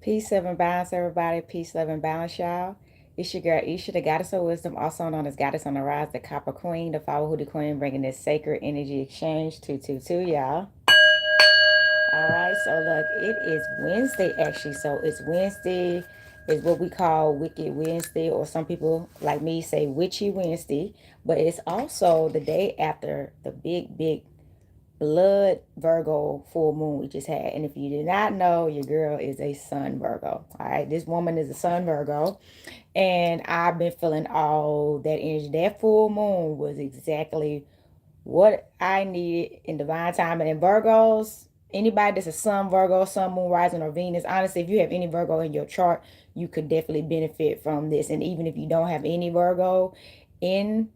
Peace, love, and balance, everybody. Peace, love, and balance, y'all. It's your girl Isha, the goddess of wisdom, also known as Goddess on the Rise, the Copper Queen, the Flower Hoodie Queen, bringing this sacred energy exchange 222, y'all. All right, so look, it is Wednesday actually. So it's Wednesday, is what we call Wicked Wednesday, or some people like me say Witchy Wednesday. But it's also the day after the big blood Virgo full moon we just had. And if you did not know, your girl is a sun Virgo. All right, this woman is a sun Virgo, and I've been feeling all that energy. That full moon was exactly what I needed in divine timing. And Virgos, anybody that's a sun Virgo, sun, moon, rising, or Venus, honestly, if you have any Virgo in your chart, you could definitely benefit from this. And even if you don't have any Virgo in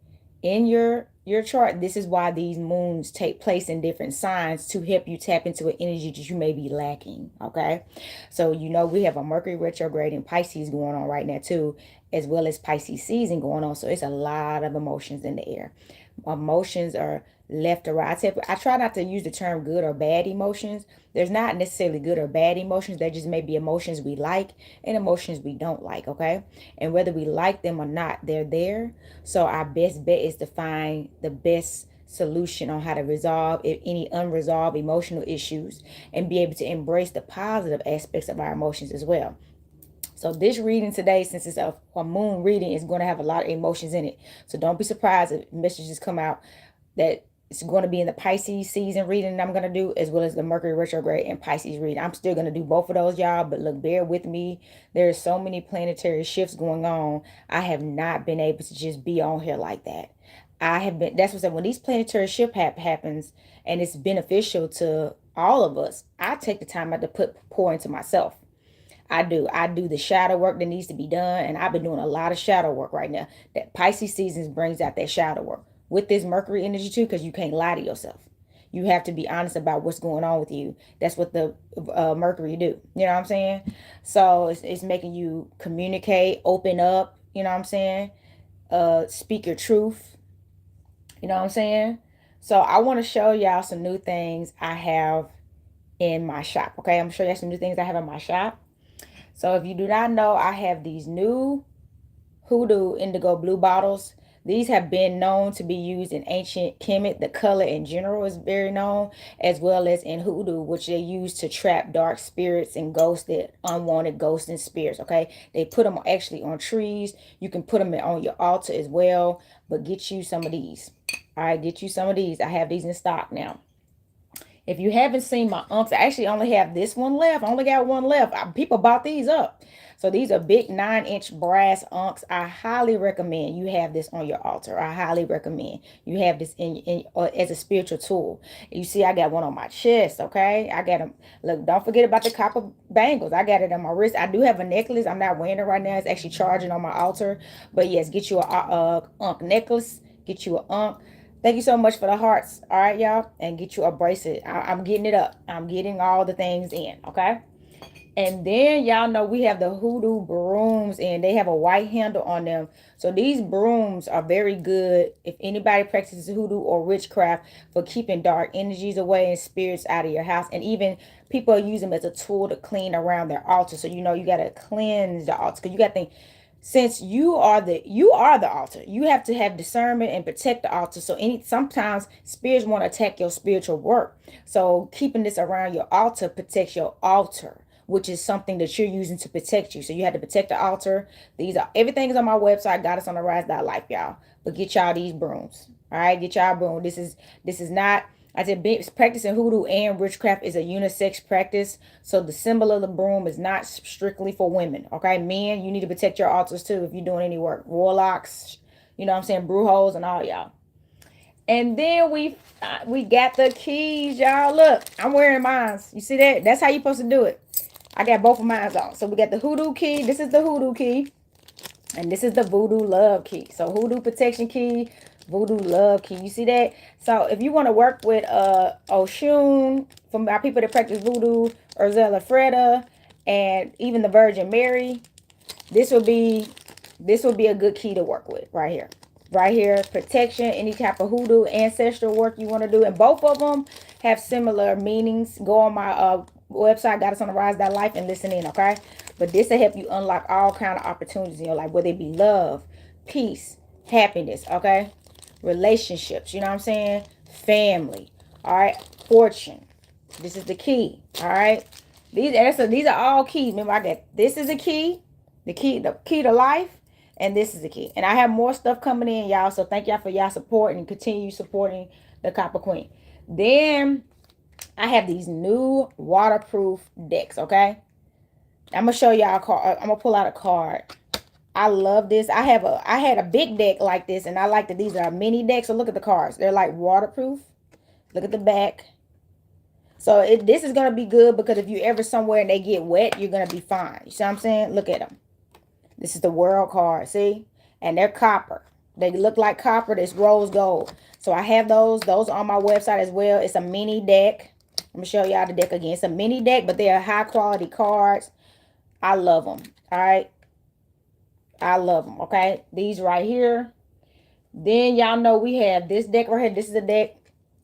your chart, this is why these moons take place in different signs to help you tap into an energy that you may be lacking. Okay, so we have a Mercury retrograde in Pisces going on right now too, as well as Pisces season going on. So it's a lot of emotions in the air. Emotions are left or right. I try not to use the term good or bad emotions. There's not necessarily good or bad emotions. There just may be emotions we like and emotions we don't like, okay? And whether we like them or not, they're there. So our best bet is to find the best solution on how to resolve any unresolved emotional issues and be able to embrace the positive aspects of our emotions as well. So this reading today, since it's a moon reading, is going to have a lot of emotions in it. So don't be surprised if messages come out that it's going to be in the Pisces season reading that I'm going to do, as well as the Mercury retrograde and Pisces reading. I'm still going to do both of those, y'all, but look, bear with me. There's so many planetary shifts going on. I have not been able to just be on here like that. I have been, that's what I said, when these planetary shift happens and it's beneficial to all of us, I take the time out to pour into myself. I do. I do the shadow work that needs to be done, and I've been doing a lot of shadow work right now. That Pisces season brings out that shadow work with this Mercury energy too, because you can't lie to yourself. You have to be honest about what's going on with you. That's what the Mercury do. You know what I'm saying? So it's making you communicate, open up. You know what I'm saying? Speak your truth. You know what I'm saying? So I want to show y'all some new things I have in my shop. Okay, I'm gonna show you some new things I have in my shop. So if you do not know, I have these new Hoodoo Indigo Blue bottles. These have been known to be used in ancient Kemet. The color in general is very known, as well as in Hoodoo, which they use to trap dark spirits and ghosts, that unwanted ghosts and spirits. Okay, they put them actually on trees. You can put them on your altar as well. But get you some of these. All right, get you some of these. I have these in stock now. If you haven't seen my unks, I actually only have this one left. I only got one left. People bought these up. So these are big 9-inch brass unks. I highly recommend you have this on your altar. I highly recommend you have this in as a spiritual tool. You see, I got one on my chest, okay? I got them. Look, don't forget about the copper bangles. I got it on my wrist. I do have a necklace. I'm not wearing it right now. It's actually charging on my altar. But yes, get you a unk necklace. Get you a unk. Thank you so much for the hearts. All right, y'all. And get you a bracelet. I'm getting it up. I'm getting all the things in. Okay. And then y'all know we have the hoodoo brooms, and they have a white handle on them. So these brooms are very good if anybody practices hoodoo or witchcraft, for keeping dark energies away and spirits out of your house. And even people use them as a tool to clean around their altar. So you got to cleanse the altar, because you got to think, since you are the altar, you have to have discernment and protect the altar. So sometimes spirits want to attack your spiritual work. So keeping this around your altar protects your altar, which is something that you're using to protect you. So you have to protect the altar. Everything is on my website, goddessontherise.life, y'all. But get y'all these brooms. All right, get y'all a broom. This is not, I said, practicing hoodoo and witchcraft is a unisex practice. So the symbol of the broom is not strictly for women. Okay, men, you need to protect your altars too if you're doing any work. Warlocks, you know what I'm saying, brujos and all y'all. And then we got the keys, y'all. Look, I'm wearing mine. You see that? That's how you supposed to do it. I got both of mine on. So we got the hoodoo key. This is the hoodoo key. And this is the voodoo love key. So hoodoo protection key, voodoo love key. You see that? So if you want to work with Oshun, from our people that practice voodoo, Urzella Freda, and even the Virgin Mary, this will be a good key to work with right here. Right here, protection, any type of hoodoo ancestral work you want to do. And both of them have similar meanings. Go on my website, goddessontherise.life, and listen in, okay? But this will help you unlock all kind of opportunities in your life, whether it be love, peace, happiness, okay? Relationships, you know what I'm saying? Family, all right? Fortune. This is the key, all right? These are all keys. Remember, I got this is a key, the key to life, and this is the key. And I have more stuff coming in, y'all. So thank y'all for y'all support and continue supporting the Copper Queen. Then I have these new waterproof decks, okay? I'm gonna show y'all a card. I'm gonna pull out a card. I love this. I had a big deck like this, and I like that these are mini decks. So look at the cards. They're like waterproof. Look at the back. So this is gonna be good because if you ever somewhere and they get wet, you're gonna be fine. You see what I'm saying? Look at them. This is the world card. See? And they're copper. They look like copper. This rose gold. So I have those. Those are on my website as well. It's a mini deck. I'm gonna show y'all the deck again. It's a mini deck, but they are high quality cards. I love them. All right. I love them. Okay. These right here. Then y'all know we have this deck right here. This is the deck.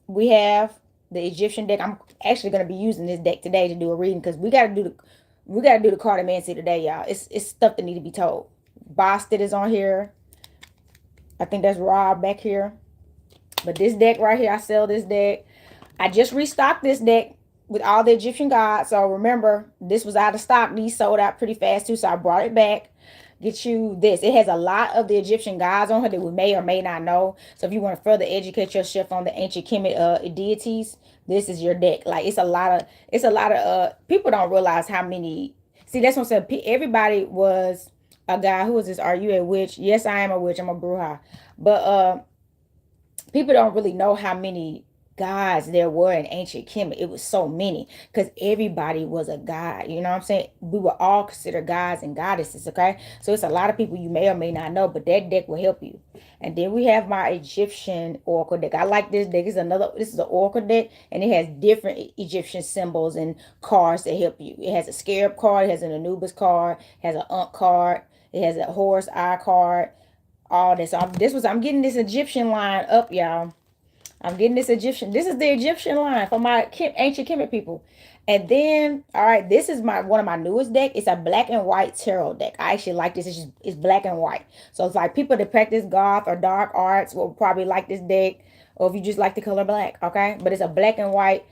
We have the Egyptian deck. I'm actually gonna be using this deck today to do a reading because we gotta do the cartomancy today, y'all. It's stuff that need to be told. Boston is on here. I think that's Rob back here. But this deck right here, I sell this deck. I just restocked this deck with all the Egyptian gods. So remember, this was out of stock. These sold out pretty fast too. So I brought it back. Get you this. It has a lot of the Egyptian gods on here that we may or may not know. So if you want to further educate yourself on the ancient Kemet deities, this is your deck. Like it's a lot of people don't realize how many. See, that's what I'm saying. Everybody was a guy. Who is this? Are you a witch? Yes, I am a witch. I'm a bruja. But people don't really know how many gods there were in ancient Kemet. It was so many because everybody was a god. You know what I'm saying? We were all considered gods and goddesses, okay? So it's a lot of people you may or may not know, but that deck will help you. And then we have my Egyptian oracle deck. I like this deck. This is an oracle deck, and it has different Egyptian symbols and cards that help you. It has a scarab card, it has an Anubis card, it has an Ankh card, it has a Horus Eye card, all this. So I'm getting this Egyptian line up, y'all. I'm getting this Egyptian. This is the Egyptian line for my ancient Kemet people. And then, all right, this is one of my newest deck. It's a black and white tarot deck. I actually like this. It's black and white. So it's like people that practice goth or dark arts will probably like this deck. Or if you just like the color black, okay? But it's a black and white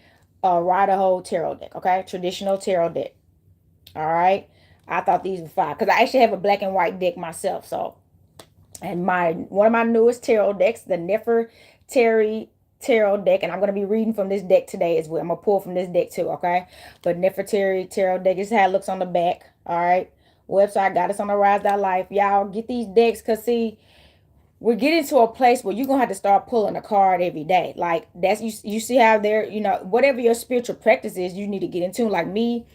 Rider-Waite tarot deck, okay? Traditional tarot deck. All right. I thought these were fine because I actually have a black and white deck myself. So, and one of my newest tarot decks, the Nefertari tarot deck, and I'm going to be reading from this deck today as well. I'm going to pull from this deck too, okay? But Nefertari tarot deck is how it looks on the back, all right? Website, goddessontherise.life. Y'all get these decks because, see, we're getting to a place where you're going to have to start pulling a card every day. Like, that's, you see how they're, whatever your spiritual practice is, you need to get into. Like me,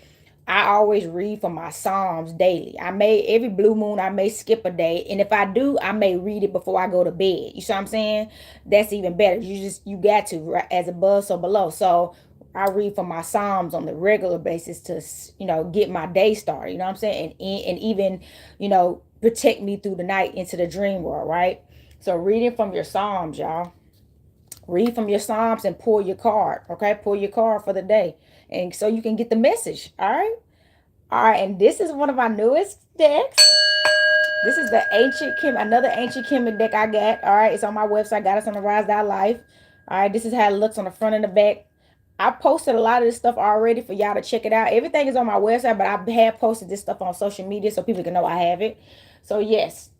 I always read from my Psalms daily. Every blue moon, I may skip a day. And if I do, I may read it before I go to bed. You see what I'm saying? That's even better. You got to, right, as above, so below. So I read from my Psalms on the regular basis to, get my day started. You know what I'm saying? And even, protect me through the night into the dream world, right? So reading from your Psalms, y'all. Read from your Psalms and pull your card, okay? Pull your card for the day. And so you can get the message, all right? All right, and this is one of my newest decks. This is the another ancient Kemet deck I got, all right? It's on my website, goddessontherise.life. All right, this is how it looks on the front and the back. I posted a lot of this stuff already for y'all to check it out. Everything is on my website, but I have posted this stuff on social media so people can know I have it. So, yes.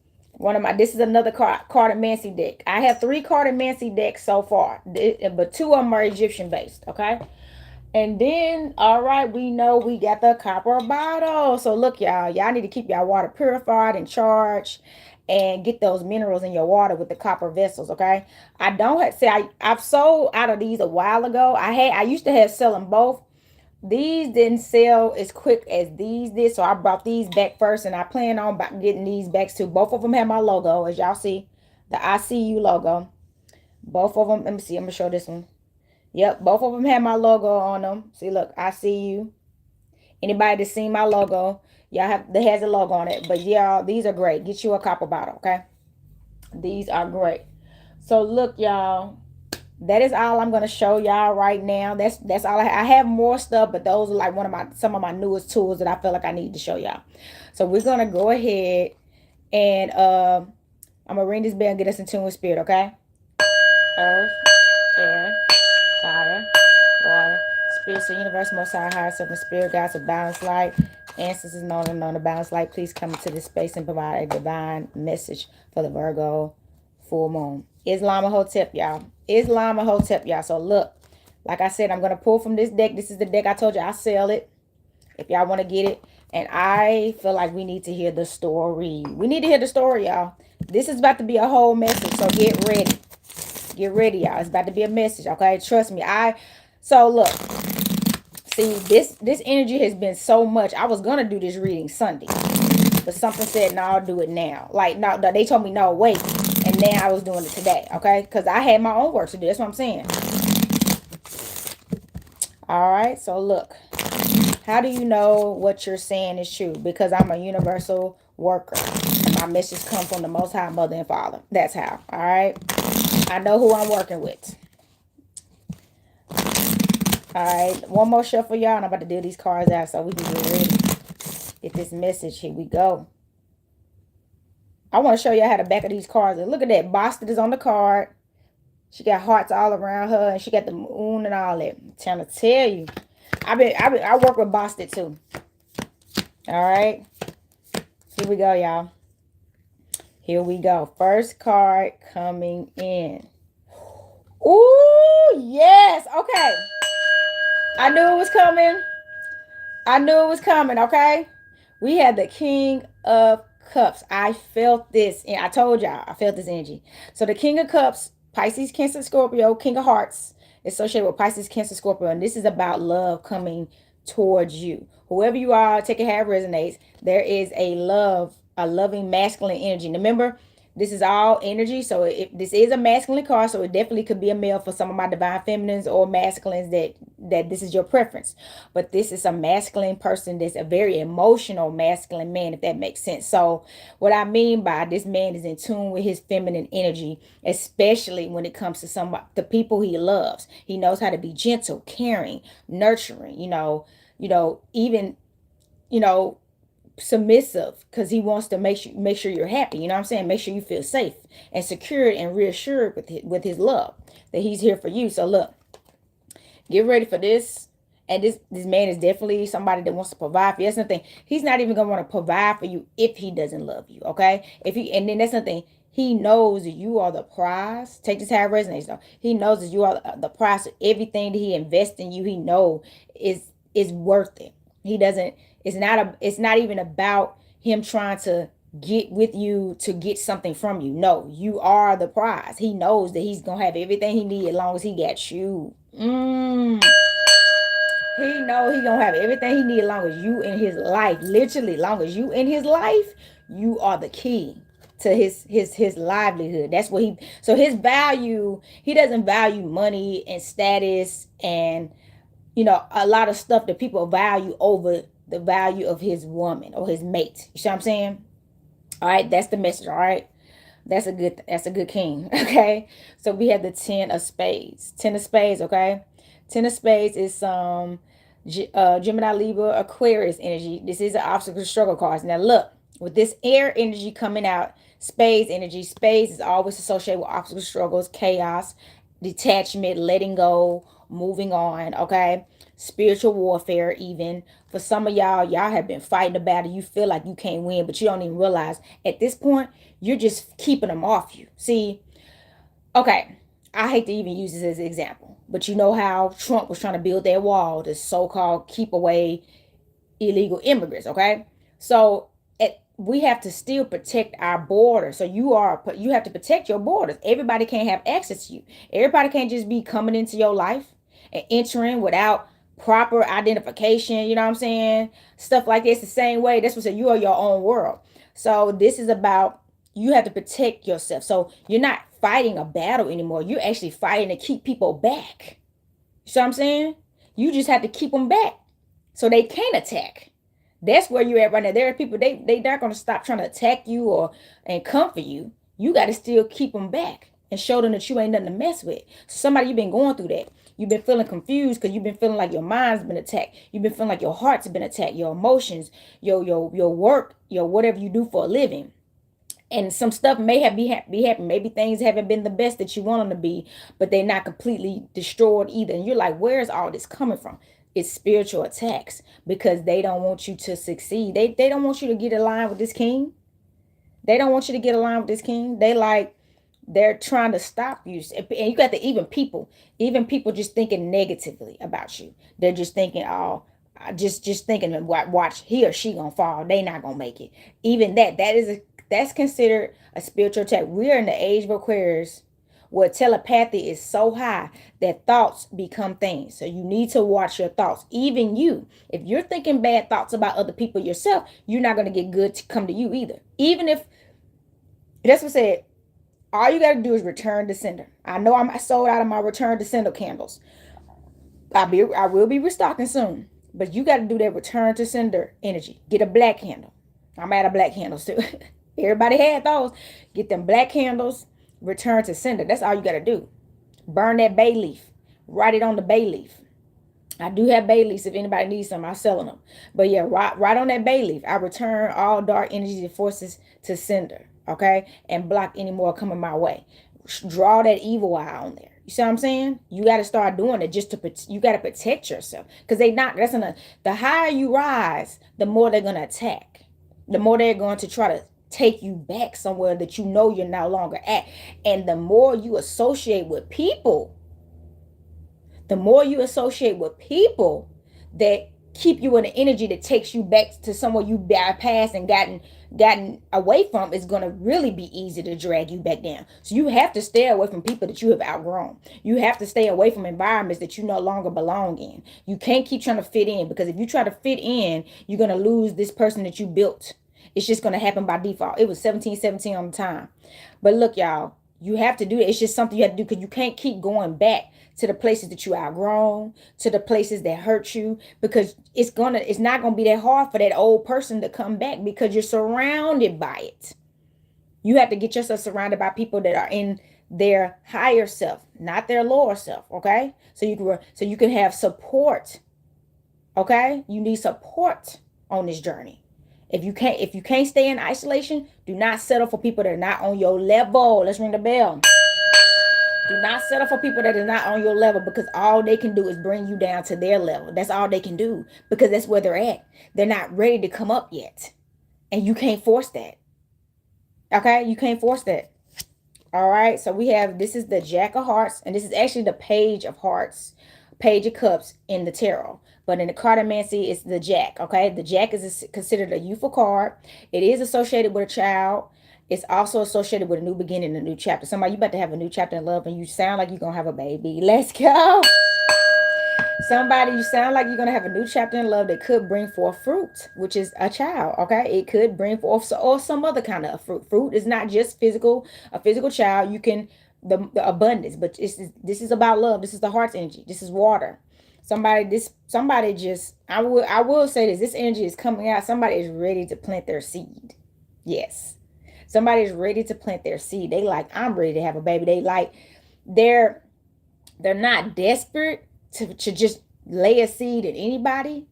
This is another cartomancy deck. I have 3 cartomancy decks so far, but 2 of them are Egyptian based, okay? And then, all right, we know we got the copper bottle. So look, y'all need to keep y'all water purified and charged and get those minerals in your water with the copper vessels, okay? I've sold out of these a while ago. I used to sell them both. These didn't sell as quick as these did, so I brought these back first, and I plan on getting these back too. Both of them have my logo, as y'all see, the I See You logo. Both of them, let me see, I'm going to show this one. Yep, both of them have my logo on them. See, look, I See You. Anybody that's seen my logo, that has a logo on it. But y'all, these are great. Get you a copper bottle, okay? These are great. So look, y'all, That is all I'm gonna show y'all right now. That's all I have more stuff, but those are like some of my newest tools that I feel like I need to show y'all. So we're gonna go ahead and I'm gonna ring this bell and get us in tune with spirit, okay? Earth, air, fire, water, spirits of the universe, most high, higher self, and spirit guides of balanced light. Ancestors known and unknown to balance light. Please come into this space and provide a divine message for the Virgo full moon. Islam Hotep, y'all. Islam Hotep, y'all. So look, like I said, I'm gonna pull from this deck. This is the deck I told you I sell it if y'all want to get it. And I feel like we need to hear the story. We need to hear the story, y'all. This is about to be a whole message, so get ready. Get ready, y'all. It's about to be a message, okay? Trust me. So look, see, this energy has been so much. I was gonna do this reading Sunday, but something said no, I'll do it now. Like no, they told me no, wait, and then I was doing it today, okay? Because I had my own work to do. That's what I'm saying. All right. So look, how do you know what you're saying is true? Because I'm a universal worker. And my message comes from the Most High Mother and Father. That's how. All right. I know who I'm working with. All right. One more shuffle, y'all. And I'm about to deal these cards out so we can get ready. Get this message. Here we go. I want to show you how the back of these cards. Look at that. Boston is on the card. She got hearts all around her. And she got the moon and all that. I'm trying to tell you. I work with Boston too. All right. Here we go, y'all. Here we go. First card coming in. Ooh, yes. Okay. I knew it was coming. I knew it was coming, okay? We had the King of Cups. I felt this. And I told y'all, I felt this energy. So the King of Cups, Pisces, Cancer, Scorpio, King of Hearts, associated with Pisces, Cancer, Scorpio. And this is about love coming towards you. Whoever you are, take it how it resonates. There is a loving masculine energy. And remember, this is all energy. So this is a masculine card, so it definitely could be a male for some of my divine feminines or masculines that this is your preference. But this is a masculine person that's a very emotional masculine man, if that makes sense. So what I mean by this man is in tune with his feminine energy, especially when it comes to the people he loves. He knows how to be gentle, caring, nurturing, even, submissive, because he wants to make sure you're happy. You know what I'm saying? Make sure you feel safe and secured and reassured with his love, that he's here for you. So look, get ready for this. And this man is definitely somebody that wants to provide for you. That's nothing. He's not even gonna want to provide for you if he doesn't love you. Okay. And then that's nothing. He knows that you are the prize. Take this how it resonates though. He knows that you are the prize of everything that he invests in you. He know is worth it. He doesn't. It's not even about him trying to get with you to get something from you. No, you are the prize. He knows that he's gonna have everything he needs as long as he got you. He know he gonna have everything he need as long as you in his life. Literally, long as you in his life, you are the key to his livelihood. That's what so his value, he doesn't value money and status and a lot of stuff that people value over the value of his woman or his mate. You see what I'm saying? All right, that's the message. All right. That's a good king. Okay. So we have the 10 of spades. 10 of spades, okay? 10 of spades is Gemini, Libra, Aquarius energy. This is an obstacle struggle card. Now look, with this air energy coming out, spades energy. Spades is always associated with obstacle struggles, chaos, detachment, letting go, moving on, okay? Spiritual warfare, even. For some of y'all have been fighting a battle. You feel like you can't win, but you don't even realize at this point, you're just keeping them off you. See, okay, I hate to even use this as an example, but you know how Trump was trying to build that wall to so-called keep away illegal immigrants, okay? So we have to still protect our borders. So you have to protect your borders. Everybody can't have access to you. Everybody can't just be coming into your life and entering without proper identification. You know what I'm saying? Stuff like this the same way. That's what I said. You are your own world. So this is about, you have to protect yourself. So you're not fighting a battle anymore. You're actually fighting to keep people back. You see what I'm saying? You just have to keep them back so they can't attack. That's where you're at right now. There are people, they not going to stop trying to attack you and come for you. You got to still keep them back. and show them that you ain't nothing to mess with. So somebody, you've been going through that. You've been feeling confused because you've been feeling like your mind's been attacked. You've been feeling like your heart's been attacked, your emotions, your work, your whatever you do for a living. And some stuff may have be happening. Maybe things haven't been the best that you want them to be, but they're not completely destroyed either. And you're like, where's all this coming from? It's spiritual attacks because they don't want you to succeed. They don't want you to get aligned with this king. They don't want you to get aligned with this king. They're trying to stop you. And you got the even people just thinking negatively about you. They're just thinking, oh, just thinking, watch, he or she gonna fall. They not gonna make it. Even that's considered a spiritual attack. We're in the age of Aquarius where telepathy is so high that thoughts become things. So you need to watch your thoughts. Even you, if you're thinking bad thoughts about other people yourself, you're not going to get good to come to you either. Even if, that's what I said, all you got to do is return to sender. I know I sold out of my return to sender candles. I will be restocking soon. But you got to do that return to sender energy. Get a black candle. I'm out of black candles too. Everybody had those. Get them black candles. Return to sender. That's all you got to do. Burn that bay leaf. Write it on the bay leaf. I do have bay leaves. If anybody needs some, I'm selling them. But yeah, right on that bay leaf. I return all dark energies and forces to sender. Okay? And block any more coming my way. Draw that evil eye on there. You see what I'm saying? You got to start doing it you got to protect yourself. Because the higher you rise, the more they're going to attack. The more they're going to try to take you back somewhere that you know you're no longer at. And the more you associate with people, that keep you in an energy that takes you back to somewhere you bypassed and gotten away from, is going to really be easy to drag you back down. So you have to stay away from people that you have outgrown. You have to stay away from environments that you no longer belong in. You can't keep trying to fit in, because if you try to fit in, you're going to lose this person that you built. It's just going to happen by default. It was 1717 on the time. But look, y'all, you have to do it. It's just something you have to do, because you can't keep going back to the places that you outgrown, to the places that hurt you, because it's not gonna be that hard for that old person to come back, because you're surrounded by it. You have to get yourself surrounded by people that are in their higher self, not their lower self. Okay, so you can have support. Okay, you need support on this journey. If you can't stay in isolation, do not settle for people that are not on your level. Let's ring the bell. Do not settle for people that are not on your level, because all they can do is bring you down to their level. That's all they can do, because that's where they're at. They're not ready to come up yet. And you can't force that. Okay? You can't force that. All right? So this is the Jack of Hearts, and this is actually the Page of Hearts, Page of Cups in the tarot. But in the cartomancy, it's the Jack. Okay? The Jack is considered a youthful card. It is associated with a child. It's also associated with a new beginning, a new chapter. Somebody, you about to have a new chapter in love, and you sound like you're going to have a baby. Let's go. Somebody, you sound like you're going to have a new chapter in love that could bring forth fruit, which is a child, okay? It could bring forth or some other kind of fruit. Fruit is not just a physical child. You can, the abundance, but this is about love. This is the heart's energy. This is water. I will say this energy is coming out. Somebody is ready to plant their seed. Yes. Somebody's ready to plant their seed. They like, I'm ready to have a baby. They're not desperate to just lay a seed in anybody,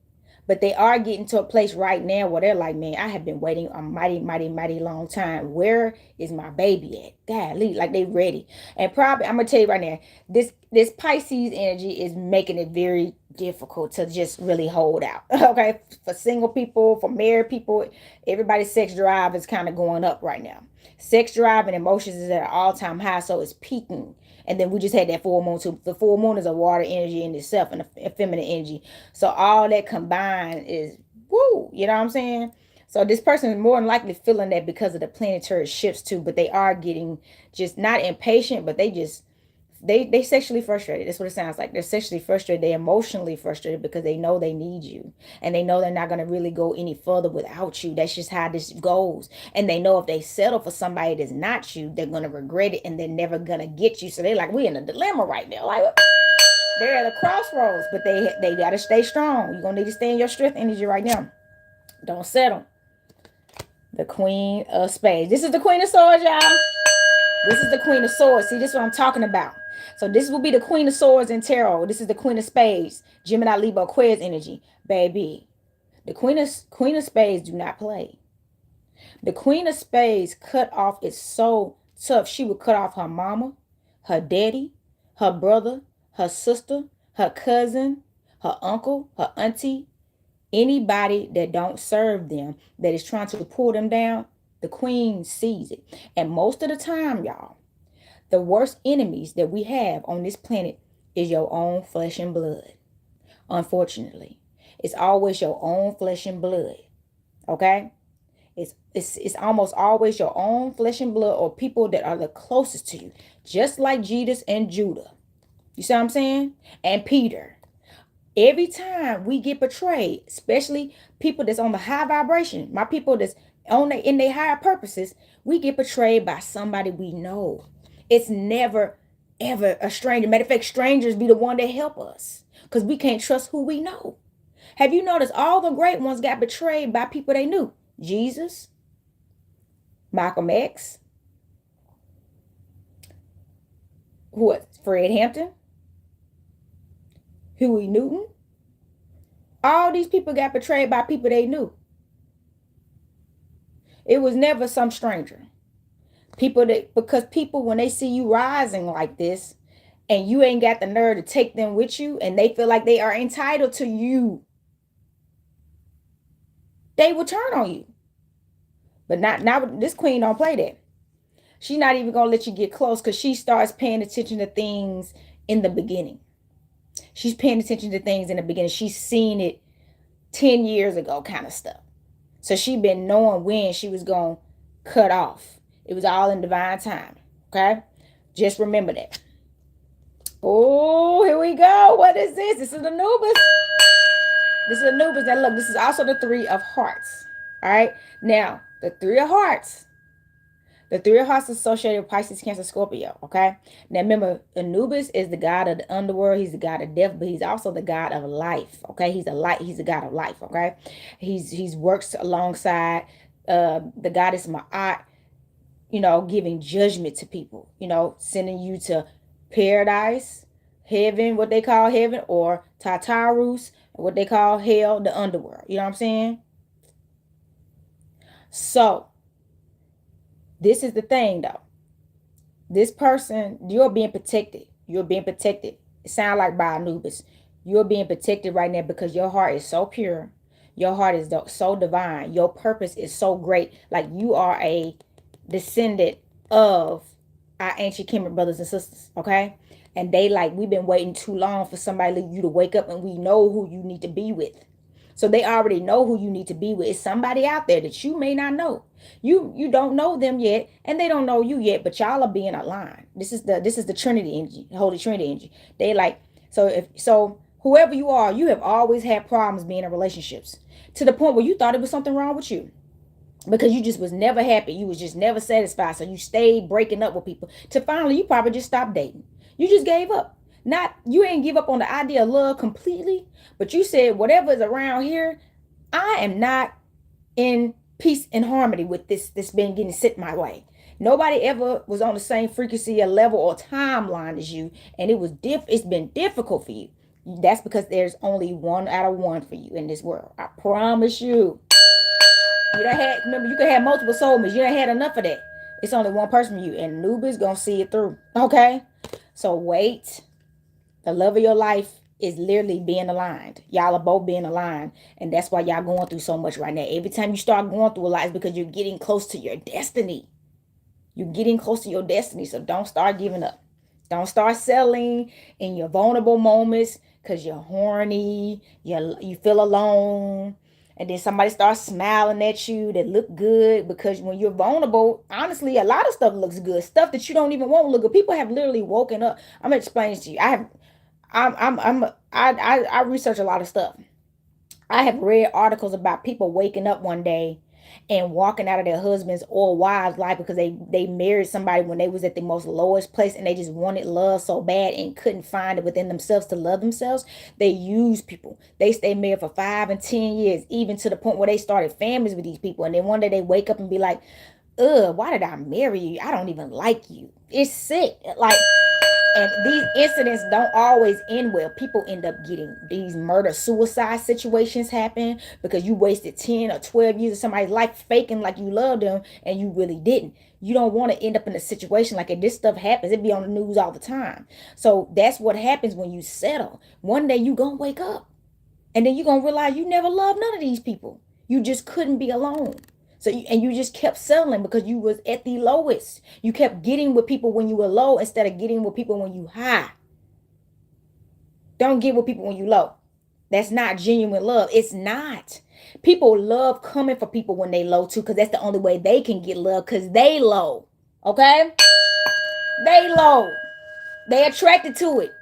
but they are getting to a place right now where they're like, man, I have been waiting a mighty, mighty, mighty long time. Where is my baby at? Golly, like they ready. And probably, I'm gonna tell you right now, this Pisces energy is making it very difficult to just really hold out. Okay, for single people, for married people, everybody's sex drive is kind of going up right now. Sex drive and emotions is at an all-time high, so it's peaking. And then we just had that full moon too. The full moon is a water energy in itself and a feminine energy. So all that combined is woo. You know what I'm saying? So this person is more than likely feeling that because of the planetary shifts too. But they are getting just not impatient, but they sexually frustrated. That's what it sounds like. They're sexually frustrated. They're emotionally frustrated because they know they need you. And they know they're not going to really go any further without you. That's just how this goes. And they know if they settle for somebody that's not you, they're going to regret it and they're never going to get you. So they're like, we're in a dilemma right now. Like, they're at a crossroads, but they got to stay strong. You're going to need to stay in your strength energy right now. Don't settle. The Queen of Spades. This is the Queen of Swords, y'all. This is the Queen of Swords. See, this is what I'm talking about. So this will be the Queen of Swords in tarot. This is the Queen of Spades, Gemini, Libra, Aquarius energy, baby. The Queen of Spades do not play. The Queen of Spades cut off is so tough. She would cut off her mama, her daddy, her brother, her sister, her cousin, her uncle, her auntie, anybody that don't serve them, that is trying to pull them down. The Queen sees it. And most of the time, y'all, the worst enemies that we have on this planet is your own flesh and blood. Unfortunately, it's always your own flesh and blood. Okay? It's almost always your own flesh and blood or people that are the closest to you. Just like Jesus and Judah. You see what I'm saying? And Peter. Every time we get betrayed, especially people that's on the high vibration, my people that's on in their higher purposes, we get betrayed by somebody we know. It's never ever a stranger. Matter of fact, strangers be the one that help us because we can't trust who we know. Have you noticed all the great ones got betrayed by people they knew? Jesus, Malcolm X, what? Fred Hampton, Huey Newton. All these people got betrayed by people they knew. It was never some stranger. People that, because people, when they see you rising like this and you ain't got the nerve to take them with you and they feel like they are entitled to you, they will turn on you. But not now. This queen don't play that. She's not even gonna let you get close because she starts paying attention to things in the beginning. She's paying attention to things in the beginning. She's seen it 10 years ago kind of stuff. So she been knowing when she was going to cut off. It was all in divine time. Okay? Just remember that. Oh, here we go. What is this? This is Anubis. This is Anubis. Now look, this is also the Three of Hearts. All right? Now, the Three of Hearts. The Three of Hearts is associated with Pisces, Cancer, Scorpio. Okay? Now remember, Anubis is the god of the underworld. He's the god of death, but he's also the god of life. Okay? He's the god of life. Okay? He's works alongside the goddess Ma'at, giving judgment to people, sending you to paradise, heaven, what they call heaven, or Tartarus, what they call hell, the underworld. You know what I'm saying? So, this is the thing, though. This person, you're being protected. You're being protected. It sounds like by Anubis. You're being protected right now because your heart is so pure. Your heart is so divine. Your purpose is so great. Like you are a descendant of our ancient kindred brothers and sisters. Okay? And they we've been waiting too long for somebody like you to wake up and we know who you need to be with. So they already know who you need to be with. It's somebody out there that you may not know. You don't know them yet, and they don't know you yet, but y'all are being aligned. This is the Trinity energy, the Holy Trinity energy. They so whoever you are, you have always had problems being in relationships to the point where you thought it was something wrong with you. Because you just was never happy. You was just never satisfied. So you stayed breaking up with people. To finally you probably just stopped dating. You just gave up. You ain't give up on the idea of love completely, but you said whatever is around here, I am not in peace and harmony with this been getting sent my way. Nobody ever was on the same frequency or level or timeline as you, and it's been difficult for you. That's because there's only one out of one for you in this world. I promise you. Remember, you could have multiple soulmates. You done had enough of that. It's only one person for you, and Nuba's gonna see it through. Okay? So wait. The love of your life is literally being aligned. Y'all are both being aligned. And that's why y'all going through so much right now. Every time you start going through a lot, it's because you're getting close to your destiny. You're getting close to your destiny. So don't start giving up. Don't start settling in your vulnerable moments because you're horny. You feel alone. And then somebody starts smiling at you that look good, because when you're vulnerable, honestly, a lot of stuff looks good. Stuff that you don't even want to look good. People have literally woken up. I'm gonna explain this to you. I research a lot of stuff. I have read articles about people waking up one day and walking out of their husband's or wives' life because they married somebody when they was at the most lowest place and they just wanted love so bad and couldn't find it within themselves to love themselves. They use people. They stay married for 5 and 10 years, even to the point where they started families with these people. And then one day they wake up and be like, why did I marry you? I don't even like you. It's sick. Like, and these incidents don't always end well. People end up getting these murder suicide situations happen because you wasted 10 or 12 years of somebody's life faking like you loved them and you really didn't. You don't want to end up in a situation like if this stuff happens, it be on the news all the time. So that's what happens when you settle. One day you gonna wake up and then you're gonna realize you never loved none of these people. You just couldn't be alone. So you just kept settling because you was at the lowest. You kept getting with people when you were low instead of getting with people when you high. Don't get with people when you low. That's not genuine love. It's not. People love coming for people when they low too, because that's the only way they can get love, because they low. Okay? They low. They attracted to it.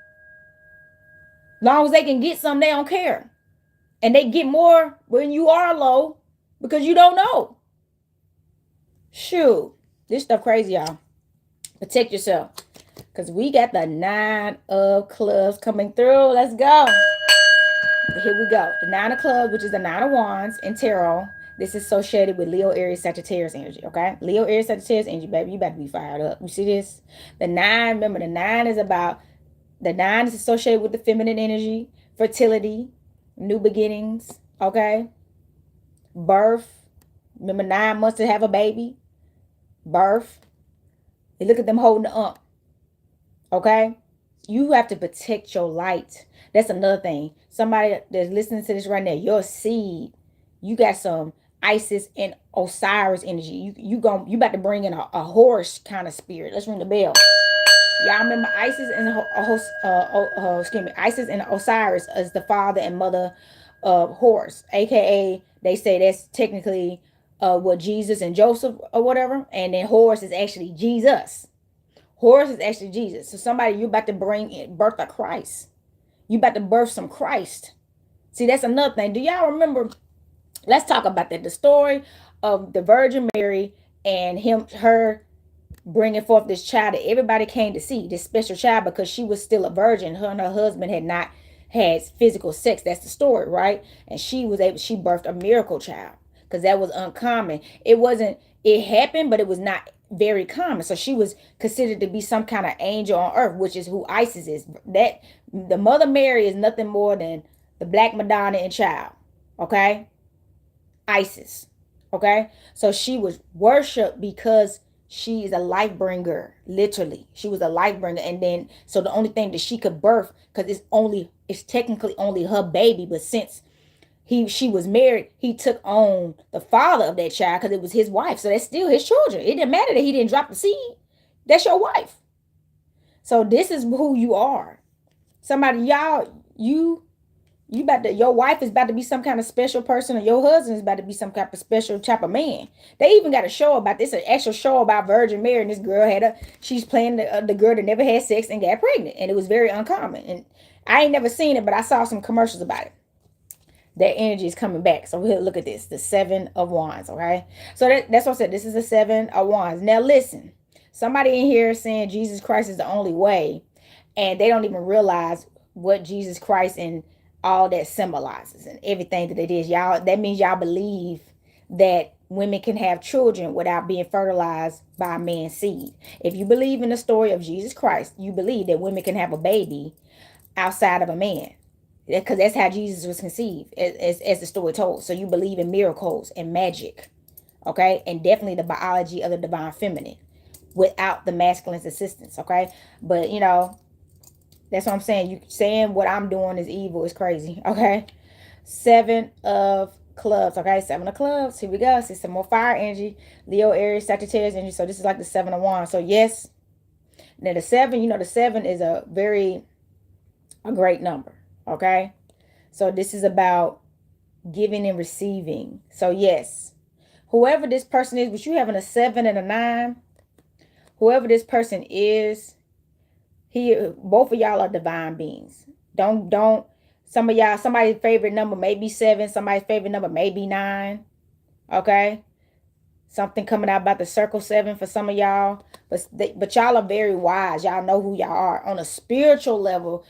Long as they can get some, they don't care. And they get more when you are low because you don't know. Shoot. This stuff crazy, y'all. Protect yourself. Because we got the 9 of clubs coming through. Let's go. Here we go. The 9 of clubs, which is the 9 of wands in tarot. This is associated with Leo, Aries, Sagittarius energy, okay? Leo, Aries, Sagittarius energy, baby. You better be fired up. You see this? The 9, remember, the 9 is about, the 9 is associated with the feminine energy, fertility, new beginnings, okay? Birth. Remember, 9 months to have a baby. Birth. You look at them holding the ump, okay? You have to protect your light. That's another thing. Somebody that's listening to this right now, your seed, you got some Isis and Osiris energy. You about to bring in a horse kind of spirit. Let's ring the bell. Y'all remember Isis and excuse me, Isis and Osiris as the father and mother of Horus, aka they say that's technically what Jesus and Joseph or whatever, and then Horus is actually Jesus. Horus is actually Jesus. So somebody you about to bring in birth of Christ. You about to birth some Christ. See, that's another thing. Do y'all remember? Let's talk about that. The story of the Virgin Mary and her bringing forth this child that everybody came to see, this special child, because she was still a virgin. Her and her husband had not had physical sex. That's the story, right? And she birthed a miracle child because that was uncommon. It happened, but it was not very common. So she was considered to be some kind of angel on earth, which is who Isis is. That the Mother Mary is nothing more than the Black Madonna and child. Okay? Isis. Okay? So she was worshipped because she is a life bringer, literally. She was a life bringer. And then, so the only thing that she could birth, because it's technically only her baby, but since she was married, he took on the father of that child because it was his wife. So that's still his children. It didn't matter that he didn't drop the seed. That's your wife. So this is who you are. Somebody, your wife is about to be some kind of special person, or your husband is about to be some kind of special type of man. They even got a show about this, an actual show about Virgin Mary, and this girl she's playing the girl that never had sex and got pregnant, and it was very uncommon. And I ain't never seen it, but I saw some commercials about it. That energy is coming back. So we'll look at this, the 7 of wands, okay? So that's what I said. This is the 7 of wands. Now listen, somebody in here saying Jesus Christ is the only way, and they don't even realize what Jesus Christ and all that symbolizes and everything that it is. Y'all, that means y'all believe that women can have children without being fertilized by a man's seed. If you believe in the story of Jesus Christ, you believe that women can have a baby outside of a man, because that's how Jesus was conceived, as the story told. So you believe in miracles and magic, okay? And definitely the biology of the divine feminine without the masculine's assistance, okay? But, that's what I'm saying. You saying what I'm doing is evil is crazy, okay? 7 of clubs, okay? 7 of clubs. Here we go. See some more fire energy. Leo, Aries, Sagittarius energy. So this is like the 7 of wands. So yes. Now the 7, the 7 is a great number, okay? So this is about giving and receiving. So yes, whoever this person is, which you having a 7 and a 9, whoever this person is, both of y'all are divine beings. Don't some of y'all, somebody's favorite number may be 7, somebody's favorite number may be 9. Okay? Something coming out about the circle 7 for some of y'all. But y'all are very wise. Y'all know who y'all are. On a spiritual level,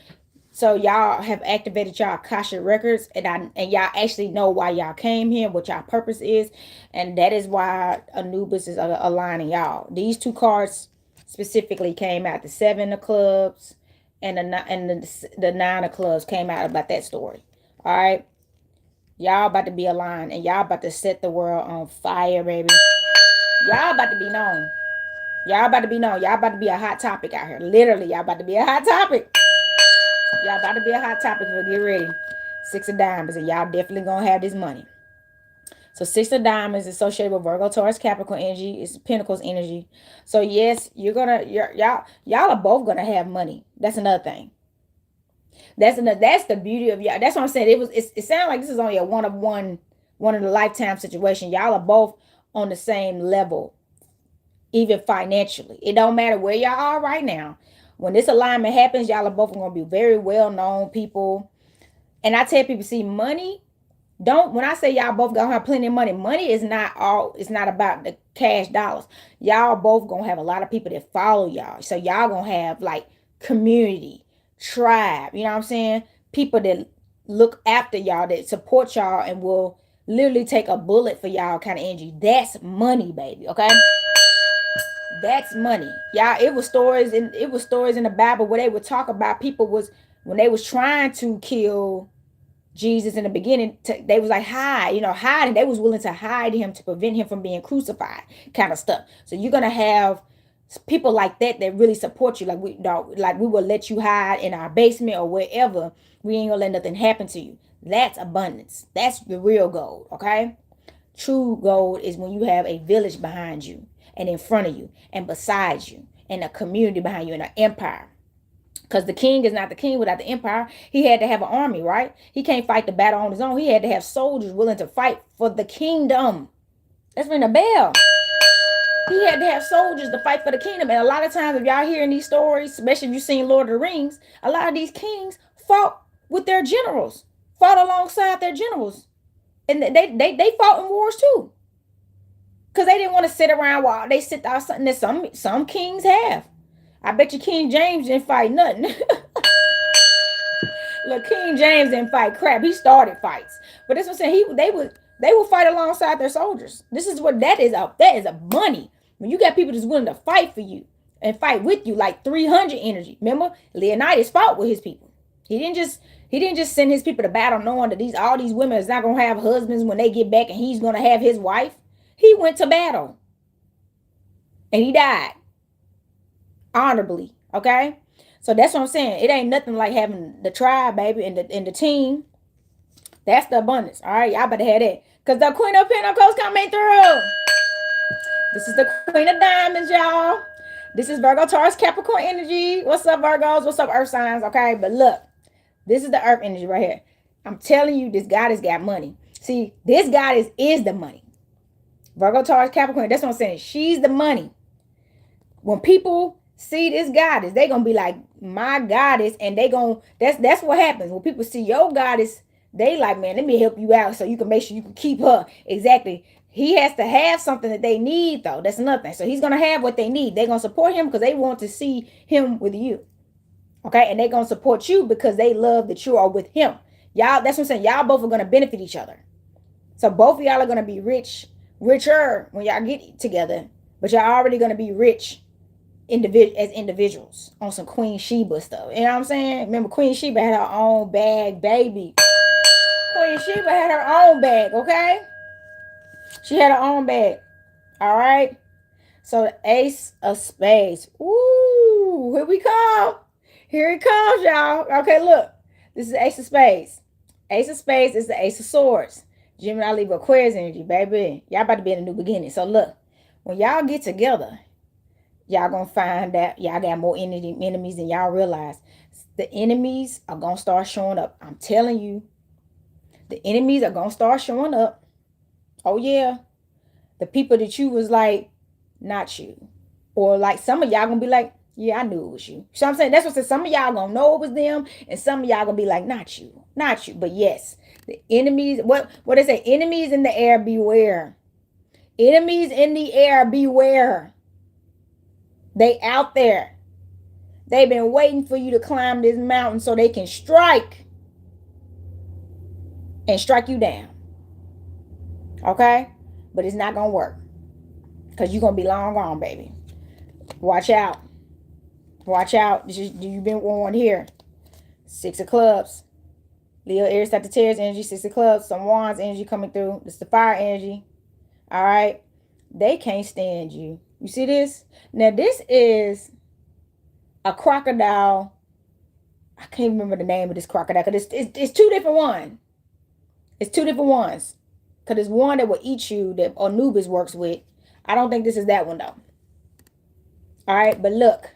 So y'all have activated y'all Akashic records, and y'all actually know why y'all came here, what y'all purpose is, and that is why Anubis is aligning y'all. These two cards specifically came out. The Seven of Clubs and the Nine of Clubs came out about that story. All right, y'all about to be aligned, and y'all about to set the world on fire, baby. Y'all about to be known. Y'all about to be known. Y'all about to be a hot topic out here. Literally, y'all about to be a hot topic. Y'all about to be a hot topic, so get ready. Six of Diamonds, and y'all definitely gonna have this money. So Six of Diamonds is associated with Virgo, Taurus, Capricorn energy. It's Pentacles energy. So yes, y'all are both gonna have money. That's another thing. That's the beauty of y'all. That's what I'm saying. It sounds like this is only a one of the lifetime situation. Y'all are both on the same level, even financially. It don't matter where y'all are right now. When this alignment happens, y'all are both gonna be very well known people. And I tell people, see, money, don't, when I say y'all both gonna have plenty of money, money is not all, it's not about the cash dollars. Y'all both gonna have a lot of people that follow y'all. So y'all gonna have like community, tribe, you know what I'm saying? People that look after y'all, that support y'all and will literally take a bullet for y'all kind of energy. That's money, baby, okay? That's money. Y'all, it was stories in the Bible where they would talk about people was when they was trying to kill Jesus in the beginning, they was like hiding. They was willing to hide him to prevent him from being crucified, kind of stuff. So you're gonna have people like that that really support you. Like we will let you hide in our basement or wherever. We ain't gonna let nothing happen to you. That's abundance. That's the real gold. Okay. True gold is when you have a village behind you and in front of you and beside you and a community behind you and an empire. Because the king is not the king without the empire. He had to have an army, right? He can't fight the battle on his own. He had to have soldiers willing to fight for the kingdom. That's ring a bell. He had to have soldiers to fight for the kingdom. And a lot of times, if y'all hearing these stories, especially if you've seen Lord of the Rings, a lot of these kings fought with their generals, fought alongside their generals. And they fought in wars too. Because they didn't want to sit around while they sit out something that some kings have. I bet you King James didn't fight nothing. Look, King James didn't fight crap. He started fights. But this was saying they would fight alongside their soldiers. This is what that is a money. When you got people that's willing to fight for you and fight with you, like 300 energy. Remember, Leonidas fought with his people. He didn't just send his people to battle knowing that all these women is not gonna have husbands when they get back and he's gonna have his wife. He went to battle. And he died. Honorably. Okay? So that's what I'm saying. It ain't nothing like having the tribe, baby, and the team. That's the abundance. All right, y'all better have that. Because the Queen of Pentacles coming through. This is the Queen of Diamonds, y'all. This is Virgo, Taurus, Capricorn energy. What's up, Virgos? What's up, Earth signs? Okay, but look, this is the Earth energy right here. I'm telling you, this goddess got money. See, this goddess is the money. Virgo, Taurus, Capricorn. That's what I'm saying. She's the money. When people see this goddess, they gonna be like, my goddess, and that's what happens. When people see your goddess, they like, man, let me help you out so you can make sure you can keep her. Exactly. He has to have something that they need, though. That's nothing. So he's gonna have what they need. They're gonna support him because they want to see him with you. Okay, and they're gonna support you because they love that you are with him. Y'all, that's what I'm saying. Y'all both are gonna benefit each other. So both of y'all are gonna be richer when y'all get together, but y'all already gonna be rich as individuals on some Queen Sheba stuff. You know what I'm saying? Remember, Queen Sheba had her own bag, baby. Queen Sheba had her own bag, okay? She had her own bag. All right? So the Ace of Spades. Ooh, here we come. Here it comes, y'all. Okay, look. This is the Ace of Spades. Ace of Spades is the Ace of Swords. Gemini, Libra, Aquarius energy, baby. Y'all about to be in a new beginning. So look, when y'all get together, y'all gonna find that y'all got more enemies than y'all realize. The enemies are gonna start showing up. I'm telling you, the enemies are gonna start showing up. Oh yeah, the people that you was like, not you, or like some of y'all gonna be like, yeah, I knew it was you. So I'm saying that's what some of y'all gonna know it was them, and some of y'all gonna be like, not you, not you. But yes, the enemies. What they say? Enemies in the air, beware. Enemies in the air, beware. They out there. They've been waiting for you to climb this mountain so they can strike and strike you down. Okay? But it's not going to work because you're going to be long gone, baby. Watch out. Watch out. You've been warned here. Six of clubs. Leo, Aries, Sagittarius energy. Six of clubs. Some wands energy coming through. This is the fire energy. All right? They can't stand you. You see this? Now, this is a crocodile. I can't remember the name of this crocodile because it's two different ones. It's two different ones. Because there's one that will eat you that Anubis works with. I don't think this is that one, though. All right? But look.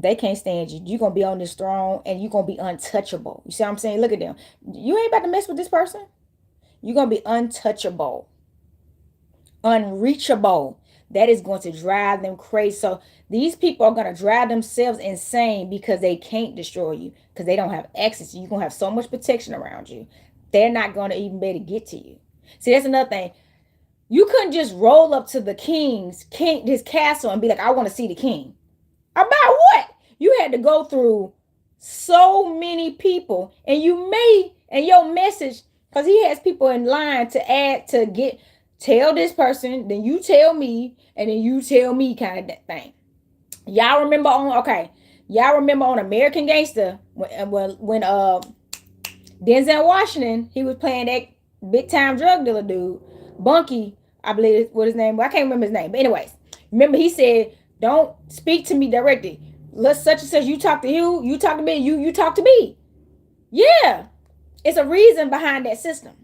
They can't stand you. You're going to be on this throne and you're going to be untouchable. You see what I'm saying? Look at them. You ain't about to mess with this person. You're going to be untouchable. Unreachable. That is going to drive them crazy. So these people are going to drive themselves insane because they can't destroy you. Because they don't have access to you. You're going to have so much protection around you. They're not going to even be able to get to you. See, that's another thing. You couldn't just roll up to the his castle and be like, I want to see the king. About what? You had to go through so many people. And your message, because he has people in line to tell this person, then you tell me, and then you tell me kind of thing. Y'all remember on American Gangster, when Denzel Washington, he was playing that big time drug dealer dude, Bunky, I believe what his name was. I can't remember his name. But anyways, remember he said, don't speak to me directly. Let's such and such, you talk to you talk to me, you talk to me. Yeah. It's a reason behind that system.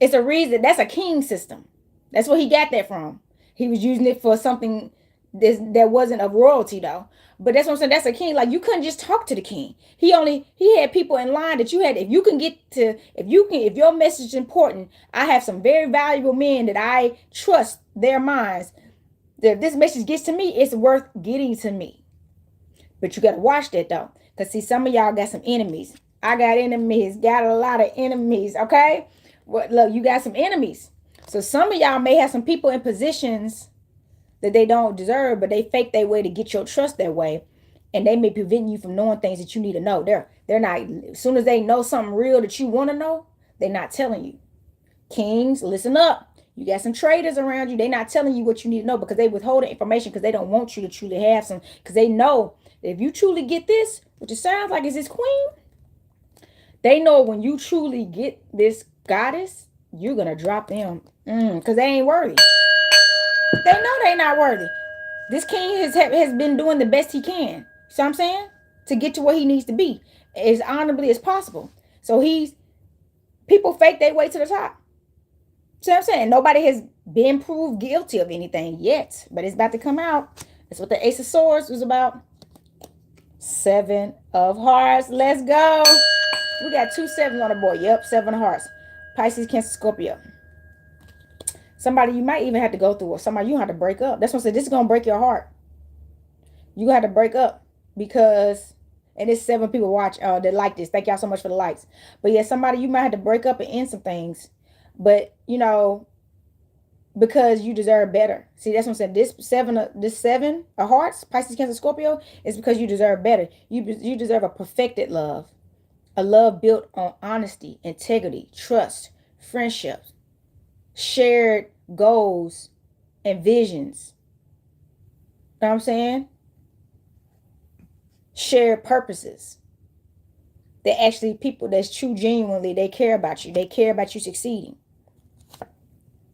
It's a reason. That's a king system. That's where he got that from. He was using it for something that wasn't of royalty though. But that's what I'm saying. That's a king. Like you couldn't just talk to the king. He had people in line that you had. If your message is important, I have some very valuable men that I trust their minds. If this message gets to me, it's worth getting to me. But you got to watch that though. Because see, some of y'all got some enemies. I got enemies. Got a lot of enemies. Okay? Well, look, you got some enemies. So some of y'all may have some people in positions that they don't deserve, but they fake their way to get your trust that way. And they may prevent you from knowing things that you need to know. They're not, as soon as they know something real that you want to know, they're not telling you. Kings, listen up. You got some traitors around you. They're not telling you what you need to know because they withhold the information because they don't want you to truly have some. Because they know that if you truly get this, which it sounds like is this queen, they know when you truly get this goddess, you're going to drop them because they ain't worthy. They know they're not worthy. This king has been doing the best he can. See what I'm saying? To get to where he needs to be as honorably as possible. So people fake their way to the top. See what I'm saying? Nobody has been proved guilty of anything yet, but it's about to come out. That's what the Ace of Swords was about. 7 of Hearts. Let's go. We got 2 sevens on the board. Yep, 7 of Hearts. Pisces, Cancer, Scorpio. Somebody you might even have to go through, or somebody you have to break up. That's what I said. This is gonna break your heart. You have to break up because, and there's 7 people watch that like this. Thank y'all so much for the likes. But yeah, somebody you might have to break up and end some things. But because you deserve better. See, that's what I'm saying. This 7 of Hearts, Pisces, Cancer, Scorpio, is because you deserve better. You deserve a perfected love. A love built on honesty, integrity, trust, friendships, shared goals, and visions. You know what I'm saying? Shared purposes. They're actually people that's true, genuinely. They care about you. They care about you succeeding.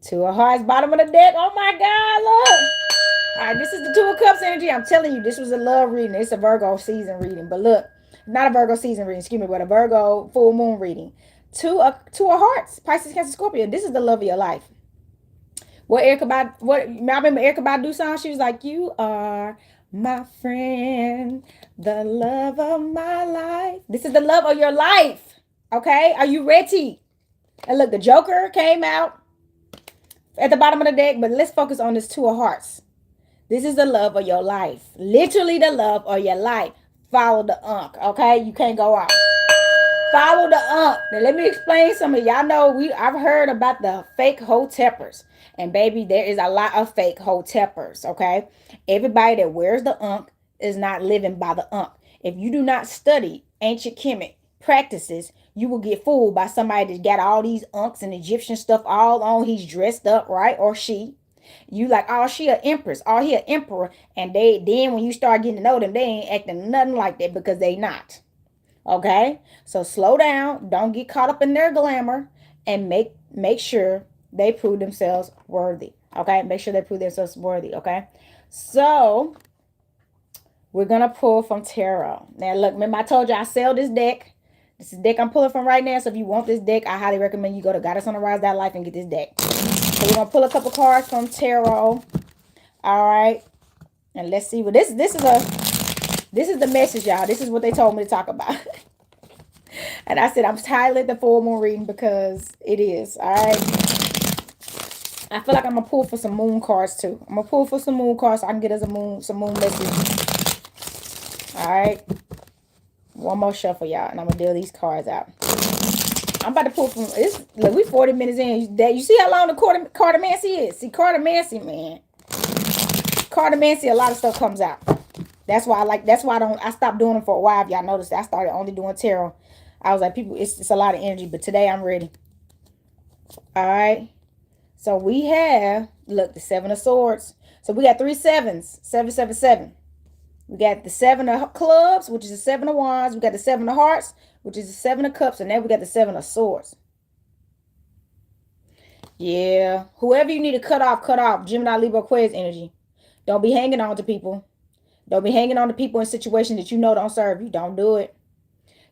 2 of Hearts, bottom of the deck. Oh my God, look. All right, this is the 2 of Cups energy. I'm telling you, this was a love reading. It's a Virgo season reading. But look, not a Virgo season reading, excuse me, but a Virgo full moon reading. 2 of Hearts, Pisces, Cancer, Scorpio. This is the love of your life. I remember Erykah Badu song. She was like, "You are my friend, the love of my life." This is the love of your life. Okay, are you ready? And look, the Joker came out at the bottom of the deck, but let's focus on this 2 of Hearts. This is the love of your life. Literally the love of your life. Follow the unk, okay? You can't go out. Follow the unk. Now let me explain something. Y'all know I've heard about the fake hoteppers. And baby, there is a lot of fake hoteppers, okay? Everybody that wears the unk, is not living by the unk. If you do not study ancient Kemet practices, you will get fooled by somebody that got all these unks and Egyptian stuff all on. He's dressed up, right? Or she. You like, oh, she an empress, oh, he an emperor. And then when you start getting to know them, they ain't acting nothing like that because they not. Okay? So slow down. Don't get caught up in their glamour and make sure they prove themselves worthy. Okay? Make sure they prove themselves worthy. Okay? So we're going to pull from tarot. Now, look, remember I told you I sell this deck. This is the deck I'm pulling from right now. So if you want this deck, I highly recommend you go to goddessonarise.life and get this deck. So we're going to pull a couple cards from tarot. All right. And let's see what this is the message, y'all. This is what they told me to talk about. And I said, I'm tired of the full moon reading because it is. All right. I feel like I'm going to pull for some moon cards too. I'm going to pull for some moon cards so I can get us some moon messages. All right. One more shuffle, y'all. And I'm going to deal these cards out. I'm about to pull from this. Look, we 40 minutes in. You see how long the cartomancy is? See, cartomancy, man. Cartomancy, a lot of stuff comes out. That's why I stopped doing them for a while. If y'all noticed, I started only doing tarot. I was like, people, it's a lot of energy. But today I'm ready. All right. So we have, look, the 7 of Swords. So we got 3 sevens. 777. We got the 7 of Clubs, which is the 7 of Wands. We got the 7 of Hearts, which is the 7 of Cups. And then we got the 7 of Swords. Yeah. Whoever you need to cut off. Gemini, Libra, Aquarius energy. Don't be hanging on to people. Don't be hanging on to people in situations that you know don't serve you. Don't do it.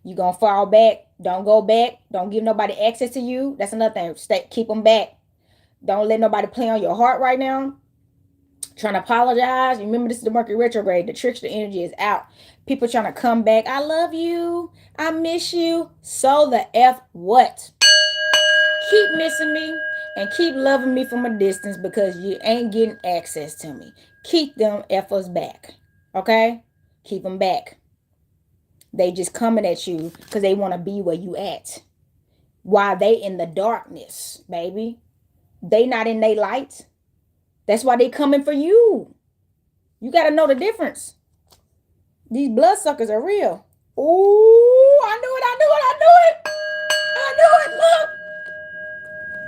You're going to fall back. Don't go back. Don't give nobody access to you. That's another thing. Keep them back. Don't let nobody play on your heart right now. Trying to apologize. Remember, this is the Mercury retrograde. The trickster energy is out. People trying to come back. I love you. I miss you. So the F what? Keep missing me and keep loving me from a distance because you ain't getting access to me. Keep them F'ers back. Okay? Keep them back. They just coming at you because they want to be where you at. While they in the darkness, baby. They not in their light. That's why they coming for you. You got to know the difference. These bloodsuckers are real. Ooh, I knew it.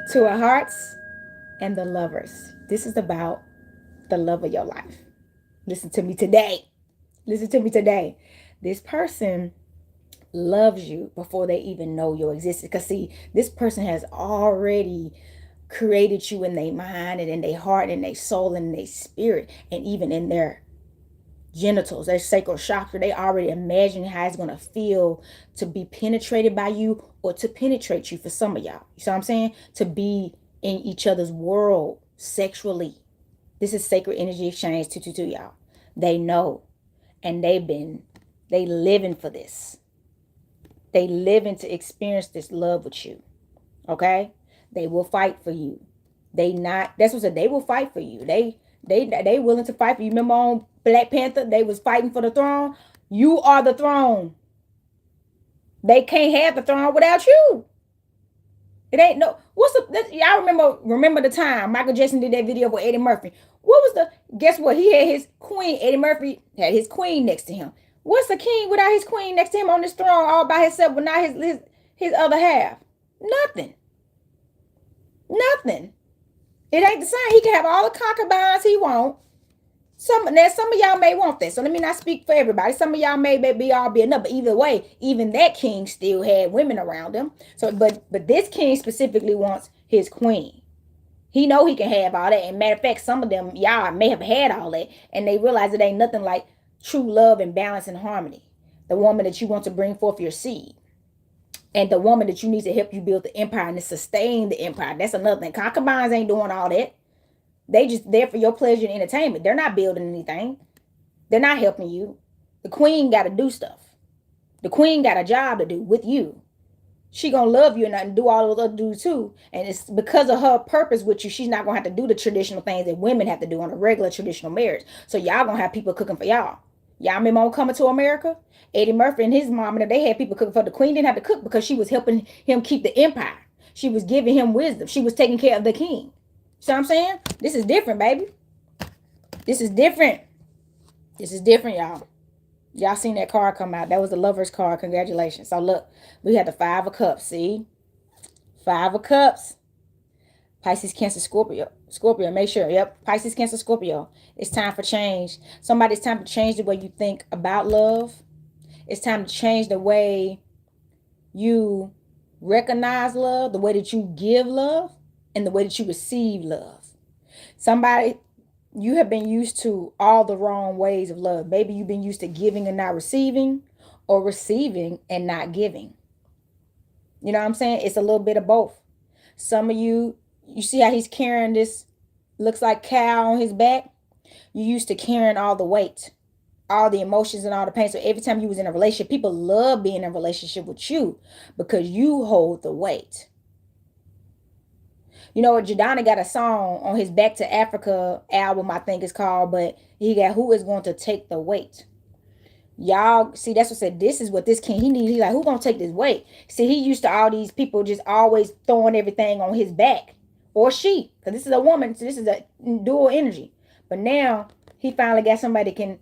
Look. 2 of Hearts and the Lovers. This is about the love of your life. Listen to me today. This person loves you before they even know your existence. Because see, this person has already created you in their mind and in their heart and their soul and their spirit and even in their genitals, their sacral chakra. They already imagine how it's going to feel to be penetrated by you or to penetrate you for some of y'all. You see what I'm saying? To be in each other's world sexually. This is sacred energy exchange 222, y'all. They know and they living for this. They living to experience this love with you. Okay? They will fight for you. They will fight for you. They willing to fight for you. Remember on Black Panther, they was fighting for the throne. You are the throne. They can't have the throne without you. It ain't no, y'all remember the time Michael Jackson did that video with Eddie Murphy. Guess what? He had his queen, Eddie Murphy had his queen next to him. What's the king without his queen next to him on this throne all by himself, but not his other half? Nothing. It ain't the same. He can have all the concubines he want. Some of y'all may want that. So let me not speak for everybody. Some of y'all may be all be enough. But either way, even that king still had women around him. So, but this king specifically wants his queen. He know he can have all that. And matter of fact, some of them, y'all may have had all that. And they realize it ain't nothing like true love and balance and harmony. The woman that you want to bring forth your seed. And the woman that you need to help you build the empire and to sustain the empire. That's another thing. Concubines ain't doing all that. They just there for your pleasure and entertainment. They're not building anything. They're not helping you. The queen got to do stuff. The queen got a job to do with you. She gonna love you and do all those other dudes too. And it's because of her purpose with you, she's not gonna have to do the traditional things that women have to do on a regular traditional marriage. So y'all gonna have people cooking for y'all. Y'all remember on Coming to America? Eddie Murphy and his mom, and they had people cooking for the queen. Didn't have to cook because she was helping him keep the empire. She was giving him wisdom. She was taking care of the king. See what I'm saying? This is different, baby. This is different, y'all. Y'all seen that card come out. That was the Lover's card. Congratulations. So look, we had the Five of Cups. See? Five of Cups. Pisces, Cancer, Scorpio. Scorpio, make sure. Yep. Pisces, Cancer, Scorpio. It's time for change. Somebody's time to change the way you think about love. It's time to change the way you recognize love, the way that you give love, and the way that you receive love. Somebody, you have been used to all the wrong ways of love. Maybe you've been used to giving and not receiving, or receiving and not giving. You know what I'm saying? It's a little bit of both. Some of you, you see how he's carrying this, looks like cow on his back? You used to carrying all the weight, all the emotions and all the pain. So every time you was in a relationship, people love being in a relationship with you because you hold the weight. You know what? Jadonna got a song on his Back to Africa album, I think it's called, but he got Who Is Going to Take the Weight? Y'all see, that's what said. This is what this king he needs. He's like, who gonna take this weight? See, he used to all these people just always throwing everything on his back, or she, because this is a woman, so this is a dual energy. But now he finally got somebody that can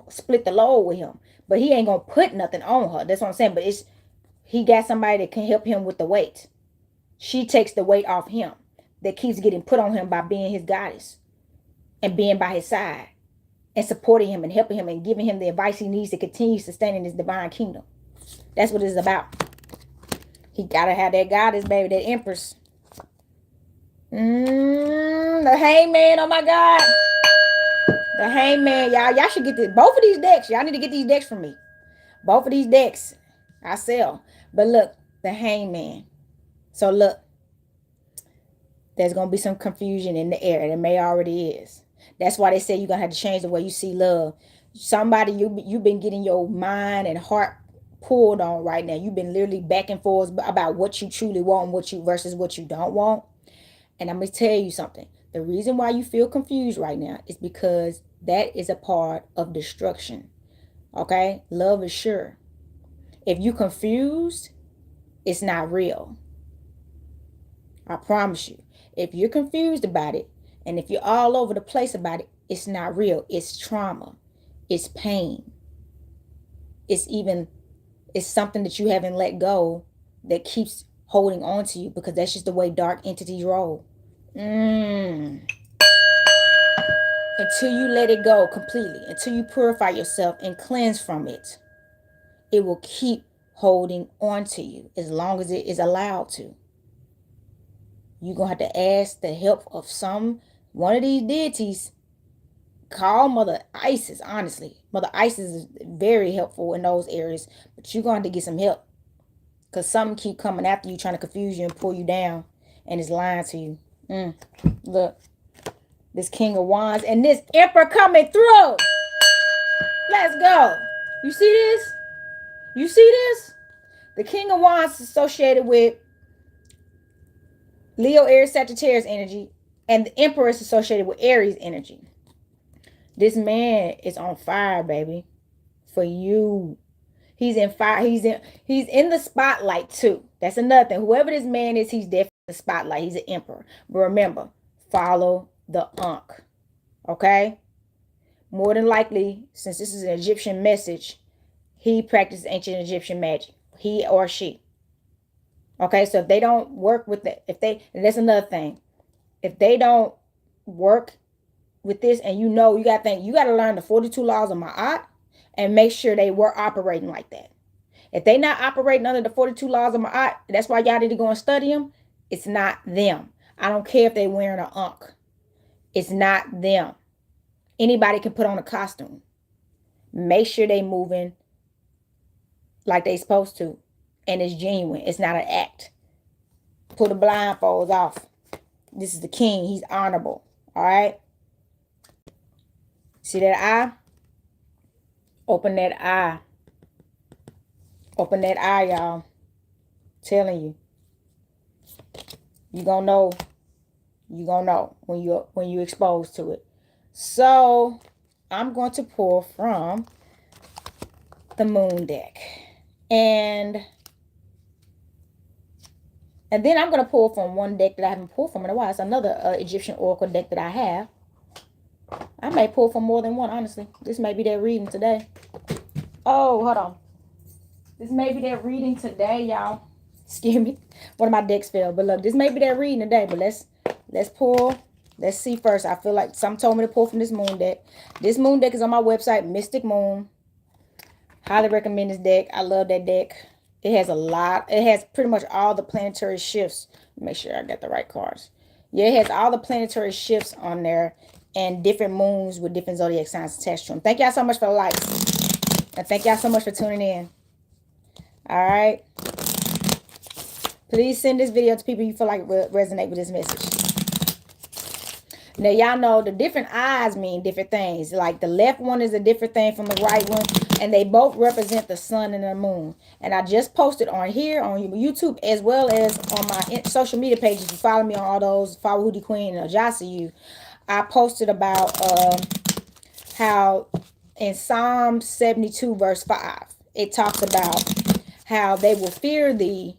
split the load with him, but he ain't gonna put nothing on her. That's what I'm saying. But it's he got somebody that can help him with the weight. She takes the weight off him that keeps getting put on him by being his goddess and being by his side and supporting him and helping him and giving him the advice he needs to continue sustaining his divine kingdom. That's what it's about. He gotta have that goddess, baby, that empress. The hangman, oh my God. The hangman, y'all should get this. Both of these decks, y'all need to get these decks from me. Both of these decks, I sell. But look, the hangman. So look, there's going to be some confusion in the air. There may already is. That's why they say you're going to have to change the way you see love. Somebody you've been getting your mind and heart pulled on right now. You've been literally back and forth about what you truly want, versus what you don't want. And I'm going to tell you something. The reason why you feel confused right now is because that is a part of destruction. Okay? Love is sure. If you're confused, it's not real. I promise you. If you're confused about it, and if you're all over the place about it, it's not real. It's trauma. It's pain. It's something that you haven't let go that keeps holding on to you, because that's just the way dark entities roll. Until you let it go completely, until you purify yourself and cleanse from it, it will keep holding on to you as long as it is allowed to. You're going to have to ask the help of one of these deities. Call Mother Isis, honestly. Mother Isis is very helpful in those areas, but you're going to have to get some help, because something keep coming after you, trying to confuse you and pull you down, and it's lying to you. Look, this King of Wands and this Emperor coming through. Let's go. You see this? You see this? The King of Wands is associated with Leo, Aries, Sagittarius energy, and the Emperor is associated with Aries energy. This man is on fire, baby, for you. He's in fire. He's in the spotlight too. That's another thing. Whoever this man is, he's definitely in the spotlight. He's an emperor. But remember, follow the Ankh. Okay? More than likely, since this is an Egyptian message, he practiced ancient Egyptian magic. He or she. Okay, so if they don't work with it, and that's another thing. If they don't work with this, and you got to learn the 42 laws of Ma'at and make sure they were operating like that. If they not operating under the 42 laws of Ma'at, that's why y'all need to go and study them. It's not them. I don't care if they wearing an Ankh. It's not them. Anybody can put on a costume. Make sure they moving like they supposed to. And it's genuine. It's not an act. Pull the blindfolds off. This is the king. He's honorable. All right? See that eye? Open that eye. Open that eye, y'all. Telling you. You gonna know. You gonna know when you're exposed to it. So I'm going to pull from the moon deck. And then I'm going to pull from one deck that I haven't pulled from in a while. It's another Egyptian oracle deck that I have. I may pull from more than one, honestly. This may be their reading today. Oh, hold on. This may be that reading today, y'all. Excuse me. One of my decks fell. But look, this may be that reading today. But let's pull. Let's see first. I feel like some told me to pull from this moon deck. This moon deck is on my website, Mystic Moon. Highly recommend this deck. I love that deck. It has a lot. It has pretty much all the planetary shifts. Make sure I got the right cards. Yeah, it has all the planetary shifts on there and different moons with different zodiac signs attached to them. Thank y'all so much for the likes. And thank y'all so much for tuning in. All right. Please send this video to people you feel like resonate with this message. Now, y'all know the different eyes mean different things. Like the left one is a different thing from the right one. And they both represent the sun and the moon. And I just posted on here on YouTube as well as on my social media pages. If you follow me on all those, follow Hoodie Queen and Ajasi you. I posted about how in Psalm 72 verse 5, it talks about how they will fear thee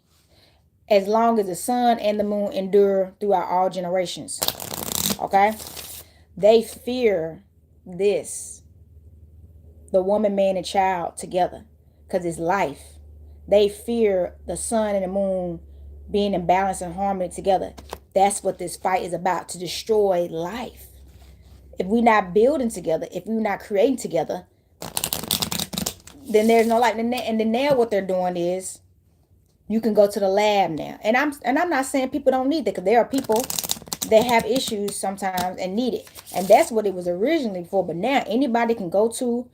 as long as the sun and the moon endure throughout all generations. Okay? They fear this. The woman, man, and child together. Because it's life. They fear the sun and the moon being in balance and harmony together. That's what this fight is about. To destroy life. If we're not building together, if we're not creating together, then there's no life. And then now what they're doing is you can go to the lab now. And I'm not saying people don't need that, because there are people that have issues sometimes and need it. And that's what it was originally for. But now anybody can go to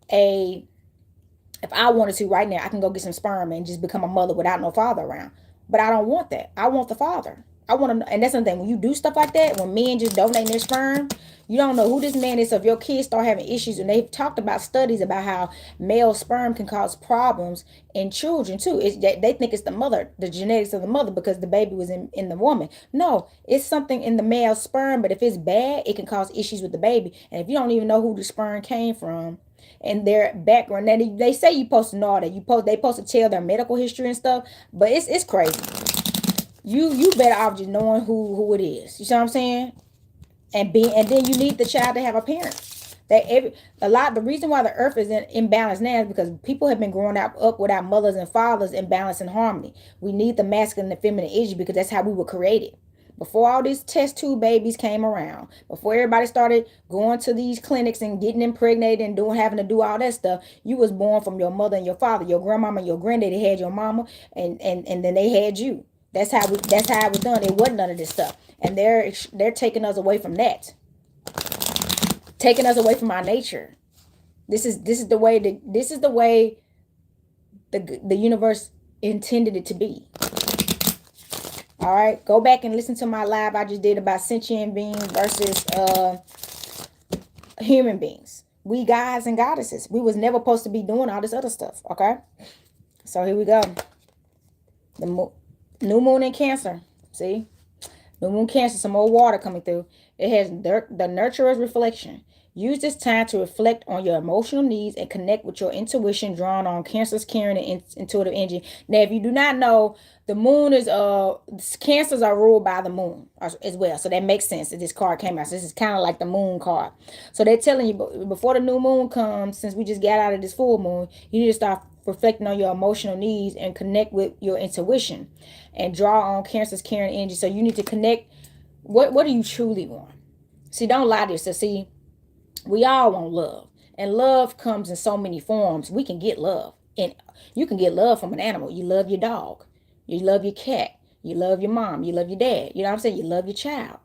if I wanted to right now, I can go get some sperm and just become a mother without no father around. But I don't want that. I want the father. I want to, and that's the thing. When you do stuff like that, when men just donate their sperm, you don't know who this man is. So if your kids start having issues, and they've talked about studies about how male sperm can cause problems in children too. They think it's the mother, the genetics of the mother, because the baby was in the woman. No, it's something in the male sperm, but if it's bad, it can cause issues with the baby. And if you don't even know who the sperm came from and their background, then they say you supposed to know all that. They supposed to tell their medical history and stuff, but it's crazy. You better off just knowing who it is. You see what I'm saying? And then you need the child to have a parent. The reason why the earth is in imbalance now is because people have been growing up without mothers and fathers in balance and harmony. We need the masculine and the feminine energy, because that's how we were created. Before all these test tube babies came around, before everybody started going to these clinics and getting impregnated and having to do all that stuff, you was born from your mother and your father. Your grandmama and your granddaddy had your mama, and then they had you. That's how it was done. It wasn't none of this stuff. And they're taking us away from that. Taking us away from our nature. This is the way the universe intended it to be. All right, go back and listen to my live I just did about sentient beings versus human beings. We gods and goddesses. We was never supposed to be doing all this other stuff. Okay, so here we go. The new moon in Cancer. See, new moon Cancer. Some more water coming through. It has the nurturer's reflection. Use this time to reflect on your emotional needs and connect with your intuition drawn on Cancer's caring and intuitive energy. Now, if you do not know, the moon is Cancers are ruled by the moon as well. So that makes sense that this card came out. So this is kind of like the moon card. So they're telling you before the new moon comes, since we just got out of this full moon, you need to start reflecting on your emotional needs and connect with your intuition and draw on Cancer's caring energy. So you need to connect. What do you truly want? See, don't lie to yourself. See, we all want love, and love comes in so many forms. We can get love, and you can get love from an animal. You love your dog, you love your cat, you love your mom, you love your dad. You know what I'm saying? You love your child.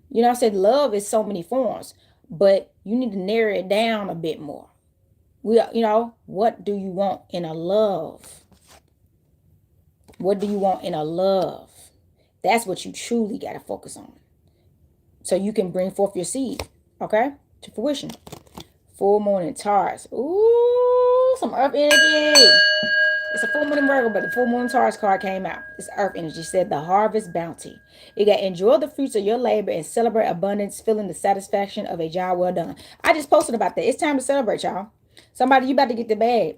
You know what I'm saying? Love is so many forms, but you need to narrow it down a bit more. What do you want in a love? What do you want in a love? That's what you truly got to focus on, so you can bring forth your seed. Okay. To fruition. Full moon in Taurus. Ooh, some earth energy. It's a full moon in Virgo, but the full moon in Taurus card came out. It's earth energy. It said the harvest bounty. You got enjoy the fruits of your labor and celebrate abundance, feeling the satisfaction of a job well done. I just posted about that. It's time to celebrate, y'all. Somebody, you about to get the bag.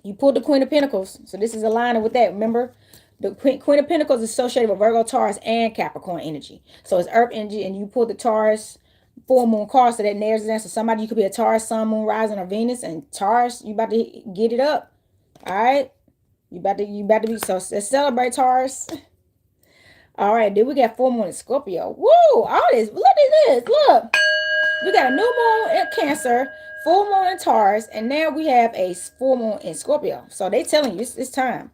You pulled the Queen of Pentacles. So this is aligning with that. Remember, the Queen of Pentacles is associated with Virgo, Taurus, and Capricorn energy. So it's earth energy, and you pulled the Taurus full moon card, so that narrows it down. So somebody, you could be a Taurus, Sun, Moon, Rising, or Venus, and Taurus, you about to get it up. All right, you about to be, so let's celebrate Taurus. All right, then we got full moon in Scorpio. Woo! All this, look at this. Look, we got a new moon in Cancer, full moon in Taurus, and now we have a full moon in Scorpio. So they telling you it's time.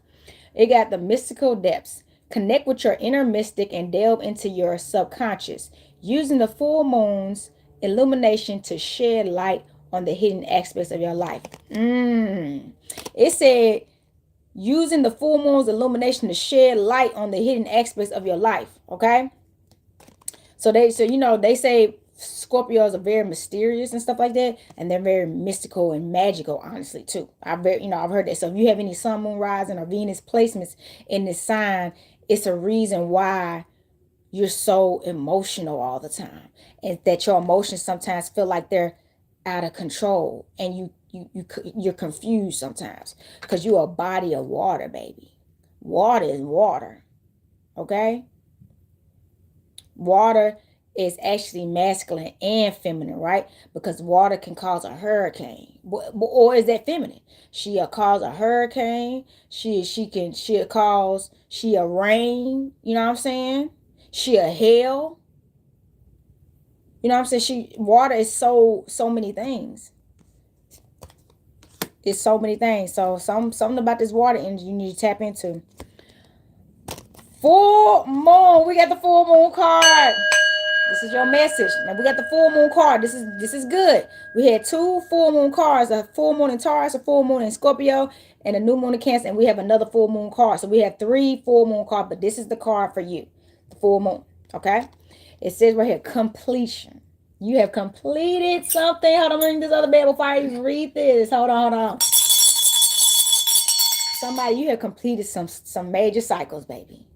It got the mystical depths. Connect with your inner mystic and delve into your subconscious, using the full moon's illumination to shed light on the hidden aspects of your life. It said using the full moon's illumination to shed light on the hidden aspects of your life. Okay. So they say Scorpios are very mysterious and stuff like that, and they're very mystical and magical, honestly, too. I've heard that. So if you have any Sun, Moon, Rising, or Venus placements in this sign, it's a reason why you're so emotional all the time, and that your emotions sometimes feel like they're out of control, and you're confused sometimes because you're a body of water, baby. Water is water. Okay. Water is actually masculine and feminine, right? Because water can cause a hurricane, or is that feminine? She'll cause a hurricane. She'll rain. You know what I'm saying? She'll hail. You know what I'm saying? Water is so many things. It's so many things. So something about this water energy you need to tap into. Full moon. We got the full moon card. This is your message. Now we got the full moon card. This is good. We had 2 full moon cards: a full moon in Taurus, a full moon in Scorpio, and a new moon in Cancer. And we have another full moon card. So we have 3 full moon cards, but this is the card for you, the full moon. Okay. It says right here, completion. You have completed something. Hold on, ring this other bell before I even read this. Hold on. Somebody, you have completed some major cycles, baby.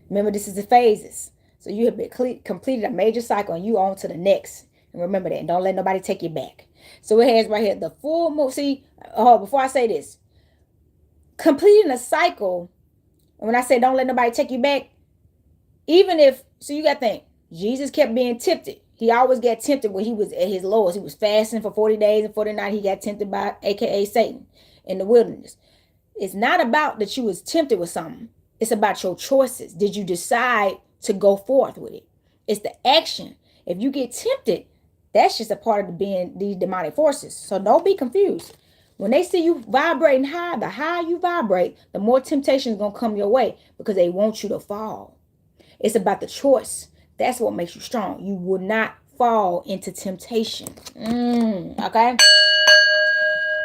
Remember, this is the phases. So you have completed a major cycle, and you on to the next. And remember that. And don't let nobody take you back. So it has right here the full moon. See, before I say this, completing a cycle, and when I say don't let nobody take you back, even if, so you got to think, Jesus kept being tempted. He always got tempted when he was at his lowest. He was fasting for 40 days and 40 nights. He got tempted by AKA Satan in the wilderness. It's not about that you was tempted with something. It's about your choices. Did you decide to go forth with it? It's the action. If you get tempted, that's just a part of being these demonic forces. So don't be confused. When they see you vibrating high, the higher you vibrate, the more temptation is going to come your way because they want you to fall. It's about the choice. That's what makes you strong. You will not fall into temptation. Okay?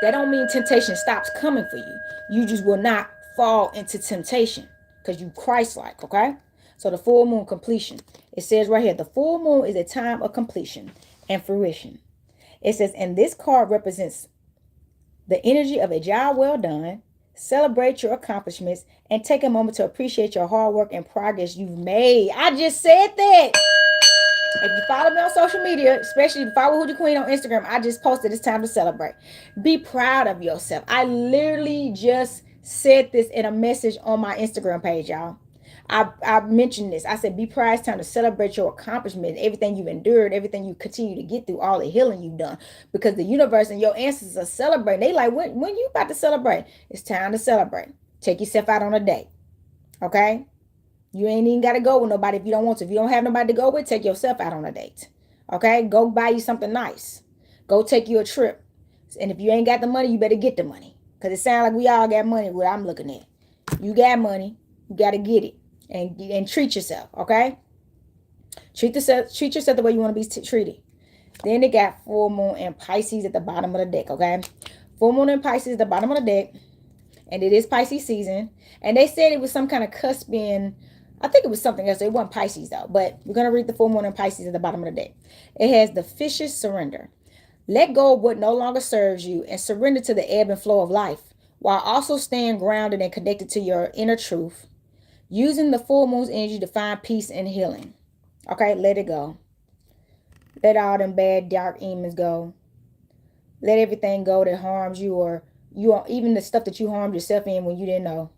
That don't mean temptation stops coming for you. You just will not fall into temptation because you Christ-like, okay? So the full moon completion. It says right here, the full moon is a time of completion and fruition. It says, and this card represents the energy of a job well done. Celebrate your accomplishments and take a moment to appreciate your hard work and progress you've made. I just said that. If you follow me on social media, especially if you follow Hootie Queen on Instagram, I just posted it's time to celebrate. Be proud of yourself. I literally just said this in a message on my Instagram page, y'all. I mentioned this. I said, be proud. It's time to celebrate your accomplishments, everything you've endured, everything you continue to get through, all the healing you've done. Because the universe and your ancestors are celebrating. They like, when you about to celebrate? It's time to celebrate. Take yourself out on a date. Okay? You ain't even got to go with nobody if you don't want to. If you don't have nobody to go with, take yourself out on a date. Okay? Go buy you something nice. Go take you a trip. And if you ain't got the money, you better get the money. Because it sounds like we all got money, what I'm looking at. You got money. You got to get it. And treat yourself. Okay? Treat yourself the way you want to be treated. Then they got full moon and Pisces at the bottom of the deck. Okay? Full moon and Pisces at the bottom of the deck. And it is Pisces season. And they said it was some kind of cusping. I think it was something else. It wasn't Pisces though. But we're going to read the full moon and Pisces at the bottom of the deck. It has the fish's surrender. Let go of what no longer serves you and surrender to the ebb and flow of life, while also staying grounded and connected to your inner truth, using the full moon's energy to find peace and healing. Okay, let it go. Let all them bad, dark demons go. Let everything go that harms you, or even the stuff that you harmed yourself in when you didn't know.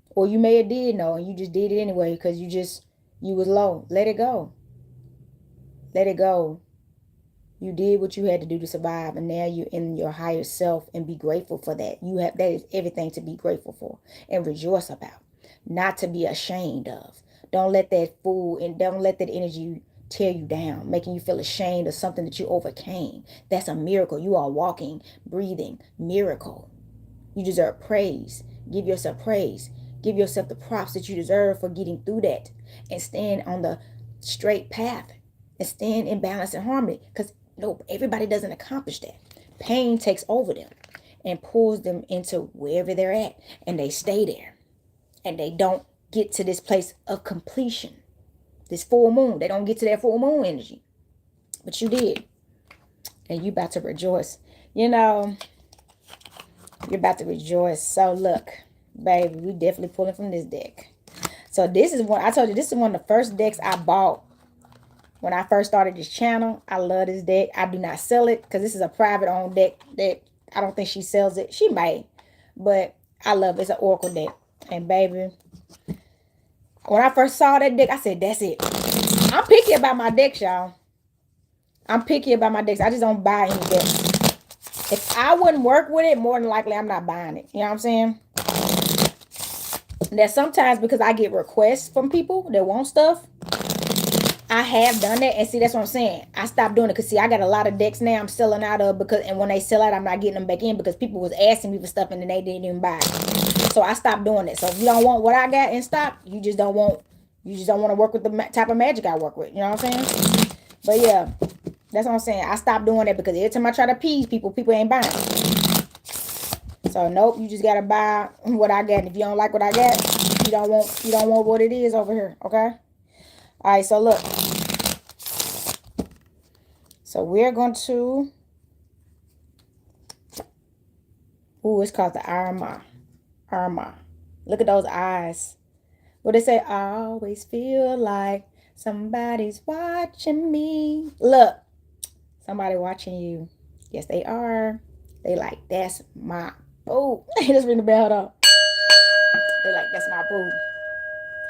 Or you may have did know and you just did it anyway because you was low. Let it go. Let it go. You did what you had to do to survive, and now you're in your higher self, and be grateful for that. That is everything to be grateful for and rejoice about, not to be ashamed of. Don't let that fool and don't let that energy tear you down, making you feel ashamed of something that you overcame. That's a miracle. You are a walking, breathing miracle. You deserve praise. Give yourself praise. Give yourself the props that you deserve for getting through that, and stand on the straight path, and stand in balance and harmony, because no, everybody doesn't accomplish that. Pain takes over them and pulls them into wherever they're at, and they stay there, and they don't get to this place of completion, this full moon. They don't get to that full moon energy, but you did, and you about to rejoice. You know, you're about to rejoice. So look, baby, we definitely pulling from this deck. So this is one, I told you, this is one of the first decks I bought when I first started this channel. I love this deck. I do not sell it because this is a private owned deck that I don't think she sells it. She may, but I love it. It's an oracle deck. And baby, when I first saw that deck, I said, that's it. I'm picky about my decks, y'all. I'm picky about my decks. I just don't buy any decks. If I wouldn't work with it, more than likely I'm not buying it. You know what I'm saying? That sometimes, because I get requests from people that want stuff, I have done that. And see, that's what I'm saying. I stopped doing it because, see, I got a lot of decks now I'm selling out of, because, and when they sell out, I'm not getting them back in because people was asking me for stuff and then they didn't even buy it. So I stopped doing it. So if you don't want what I got in stock, you just don't want to work with the type of magic I work with. You know what I'm saying? But yeah, that's what I'm saying. I stopped doing that because every time I try to appease people, people ain't buying. So nope, you just gotta buy what I got. And if you don't like what I got, you don't want what it is over here. Okay. All right. So look. So we're going to. Ooh, it's called the Arma. Arma. Look at those eyes. What they say? I always feel like somebody's watching me. Look, somebody watching you. Yes, they are. They like, that's my boo. Just ring the bell though. They like, that's my boo.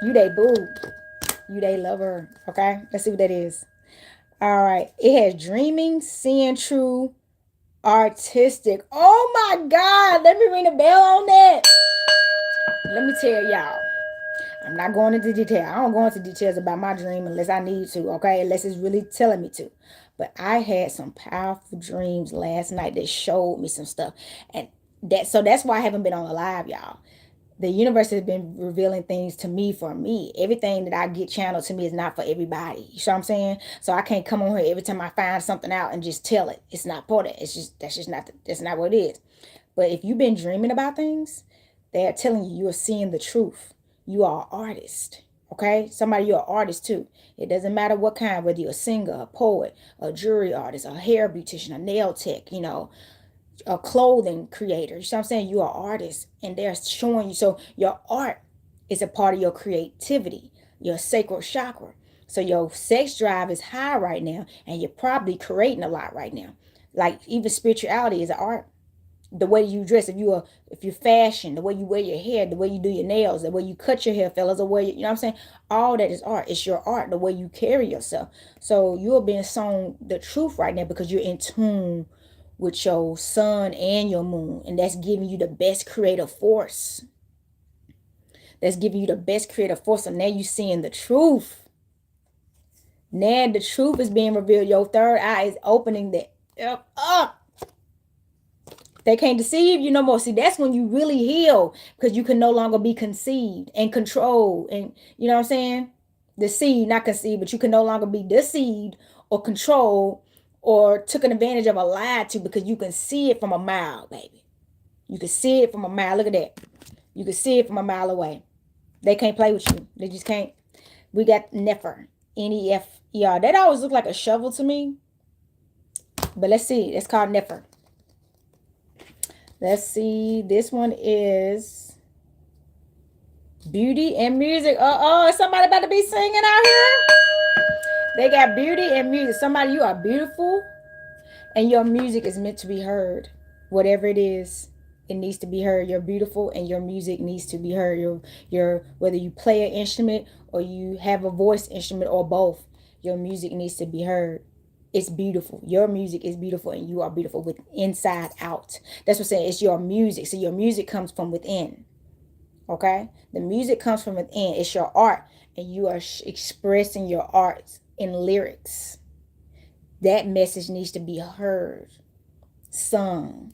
You they boo. You they lover. Okay, let's see what that is. All right, it has dreaming, seeing true, artistic. Oh my God, let me ring the bell on that. Let me tell y'all. I'm not going into detail. I don't go into details about my dream unless I need to, okay? Unless it's really telling me to. But I had some powerful dreams last night that showed me some stuff. And that's why I haven't been on the live, y'all. The universe has been revealing things to me for me. Everything that I get channeled to me is not for everybody. You see what I'm saying? So I can't come on here every time I find something out and just tell it. It's not for that. That's not what it is. But if you've been dreaming about things, they're telling you, you are seeing the truth. You are an artist. Okay? Somebody, you're an artist too. It doesn't matter what kind, whether you're a singer, a poet, a jewelry artist, a hair beautician, a nail tech, a clothing creator. You see what I'm saying? You are an artist, and they're showing you. So your art is a part of your creativity, your sacral chakra. So your sex drive is high right now, and you're probably creating a lot right now. Like even spirituality is an art. The way you dress, if you're fashion, the way you wear your hair, the way you do your nails, the way you cut your hair, fellas, or you know what I'm saying? All that is art. It's your art, the way you carry yourself. So you're being shown the truth right now because you're in tune with your sun and your moon, and that's giving you the best creative force. That's giving you the best creative force. And now you're seeing the truth. Now the truth is being revealed. Your third eye is opening that up. They can't deceive you no more. See, that's when you really heal, because you can no longer be conceived and controlled. And you know what I'm saying? Deceived, not conceived, but you can no longer be deceived or controlled or taken advantage of or lied to, because you can see it from a mile, baby. You can see it from a mile. Look at that. You can see it from a mile away. They can't play with you. They just can't. We got Nefer. Nefer. That always looked like a shovel to me. But let's see. It's called Nefer. Let's see. This one is beauty and music. Is somebody about to be singing out here? They got beauty and music. Somebody, you are beautiful, and your music is meant to be heard. Whatever it is, it needs to be heard. You're beautiful, and your music needs to be heard. Your whether you play an instrument or you have a voice instrument or both, your music needs to be heard. It's beautiful. Your music is beautiful, and you are beautiful with inside out. That's what I'm saying. It's your music. So your music comes from within. Okay? The music comes from within. It's your art, and you are expressing your art in lyrics. That message needs to be heard, sung,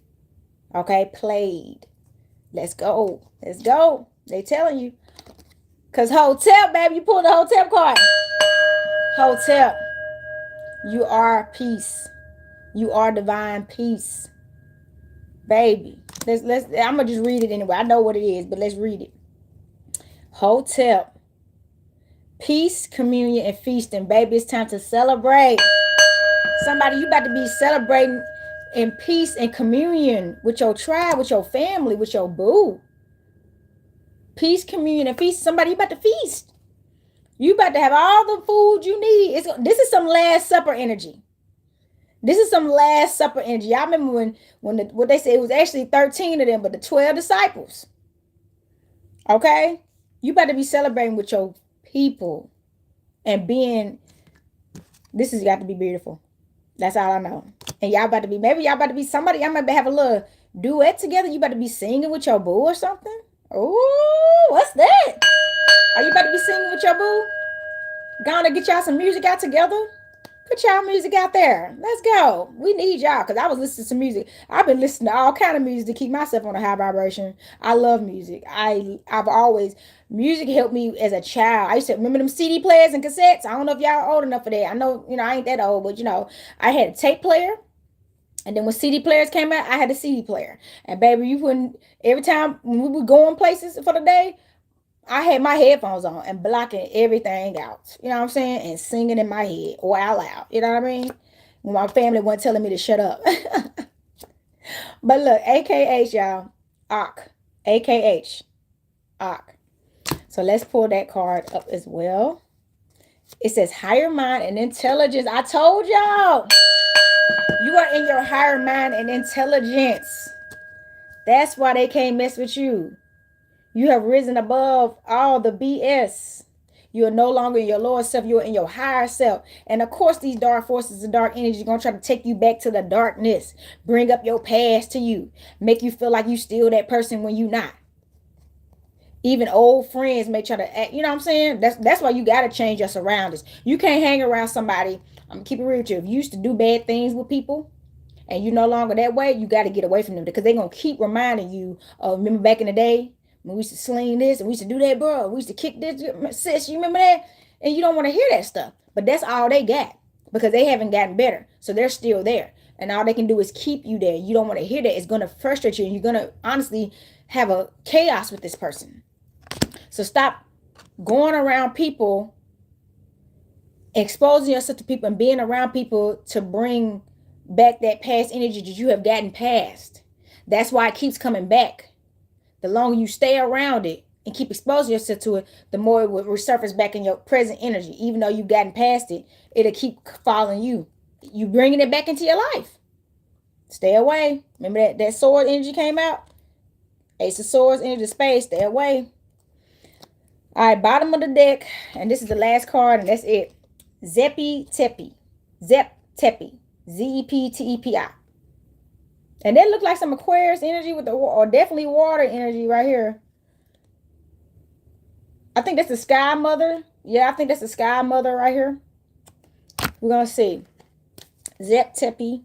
okay, played. Let's go. Let's go. They telling you. Because hotel, baby, you pull the hotel card. Hotel. You are peace. You are divine peace. Baby. I'm gonna just read it anyway. I know what it is, but let's read it. Hotel. Peace, communion, and feasting. Baby, it's time to celebrate. Somebody, you about to be celebrating in peace and communion with your tribe, with your family, with your boo. Peace, communion, and feast. Somebody, you about to feast. You about to have all the food you need. This is some Last Supper energy. This is some Last Supper energy. Y'all remember what they said, it was actually 13 of them, but the 12 disciples. Okay? You about to be celebrating with your people and this has got to be beautiful. That's all I know. And maybe y'all about to be somebody, y'all might have a little duet together. You about to be singing with your boo or something. Ooh, what's that? Are you about to be singing with your boo? Gonna get y'all some music out together? Put y'all music out there. Let's go. We need y'all, because I was listening to music. I've been listening to all kind of music to keep myself on a high vibration. I love music. Music helped me as a child. I used to remember them CD players and cassettes. I don't know if y'all old enough for that. I know, I ain't that old, but I had a tape player. And then when CD players came out, I had a CD player. And baby, every time when we were going places for the day, I had my headphones on and blocking everything out. You know what I'm saying? And singing in my head or out loud. You know what I mean? When my family wasn't telling me to shut up. But look, AKH, y'all. AKH. AKH. AK. So let's pull that card up as well. It says higher mind and intelligence. I told y'all. You are in your higher mind and intelligence. That's why they can't mess with you. You have risen above all the BS. You are no longer in your lower self. You are in your higher self. And of course, these dark forces and dark energy are going to try to take you back to the darkness. Bring up your past to you. Make you feel like you still that person when you're not. Even old friends may try to act, you know what I'm saying? That's why you got to change your surroundings. You can't hang around somebody. I'm going to keep it real with you. If you used to do bad things with people and you're no longer that way, you got to get away from them, because they're going to keep reminding you of, remember back in the day when we used to sling this and we used to do that, bro. We used to kick this, sis, you remember that? And you don't want to hear that stuff. But that's all they got, because they haven't gotten better. So they're still there. And all they can do is keep you there. You don't want to hear that. It's going to frustrate you. And you're going to honestly have a chaos with this person. So stop going around people, exposing yourself to people and being around people to bring back that past energy that you have gotten past. That's why it keeps coming back. The longer you stay around it and keep exposing yourself to it, the more it will resurface back in your present energy. Even though you've gotten past it, it'll keep following you. You bringing it back into your life. Stay away. Remember that sword energy came out? Ace of Swords, energy of space. Stay away. All right, bottom of the deck. And this is the last card, and that's it. Zeppy Tepi. Zep Tepi. Zeptepi. And that looked like some Aquarius energy or definitely water energy right here. I think that's the Sky Mother. Yeah, I think that's the Sky Mother right here. We're going to see. Zep Tepi.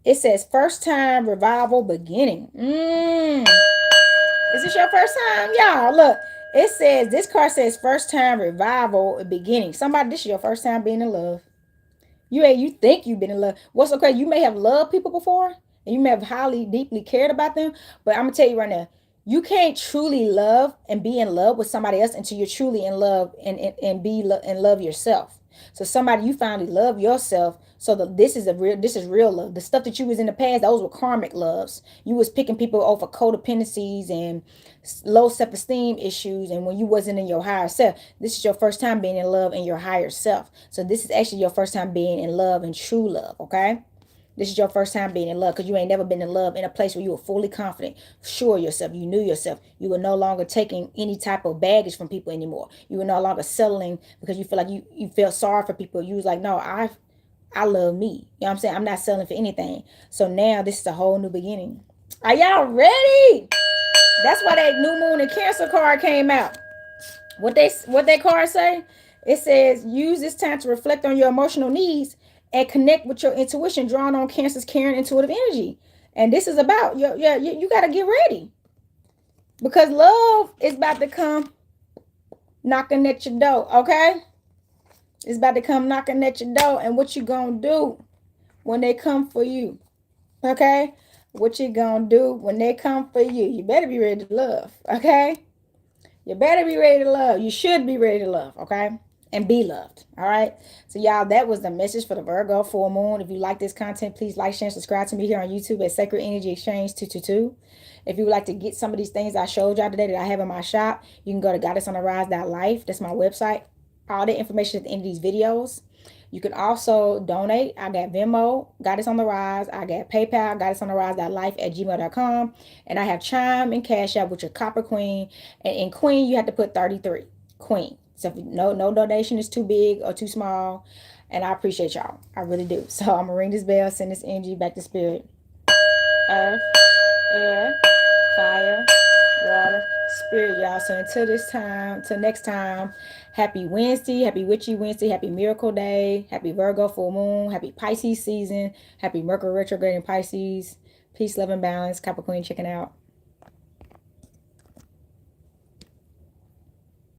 It says first time revival beginning. Is this your first time? Y'all, look. It says, this card says first time revival beginning. Somebody, this is your first time being in love. You think you've been in love. What's okay? You may have loved people before, and you may have highly, deeply cared about them. But I'm going to tell you right now, you can't truly love and be in love with somebody else until you're truly in love and be in love yourself. So somebody, you finally love yourself. So this is real love. The stuff that you was in the past, those were karmic loves. You was picking people over codependencies and low self-esteem issues. And when you wasn't in your higher self, this is your first time being in love in your higher self. So this is actually your first time being in love and true love. Okay. This is your first time being in love, because you ain't never been in love in a place where you were fully confident, sure of yourself. You knew yourself. You were no longer taking any type of baggage from people anymore. You were no longer settling because you feel like you felt sorry for people. You was like, no, I love me. You know what I'm saying? I'm not selling for anything. So now this is a whole new beginning. Are y'all ready? That's why that new moon and Cancer card came out. What that card say? It says use this time to reflect on your emotional needs and connect with your intuition, drawing on Cancer's caring intuitive energy. And this is about you got to get ready because love is about to come knocking at your door. Okay, it's about to come knocking at your door, and what you gonna do when they come for you? Okay, what you gonna do when they come for you? You better be ready to love. Okay, you better be ready to love. You should be ready to love, okay? And be loved. All right. So, y'all, that was the message for the Virgo full moon. If you like this content, please like, share, and subscribe to me here on YouTube at Sacred Energy Exchange 222. If you would like to get some of these things I showed y'all today that I have in my shop, you can go to goddessonarise.life. That's my website. All the information at the end of these videos. You can also donate. I got Venmo, Goddess on the Rise. I got PayPal, goddessonarise.life@gmail.com. And I have Chime and Cash App, which are Copper Queen. And in Queen, you have to put 33. Queen. So if no donation is too big or too small. And I appreciate y'all. I really do. So I'm going to ring this bell, send this energy back to spirit. Earth, air, fire, water, spirit, y'all. So until this time, till next time, happy Wednesday, happy Witchy Wednesday, happy Miracle Day, happy Virgo full moon, happy Pisces season, happy Mercury retrograde in Pisces. Peace, love, and balance. Capricorn checking out.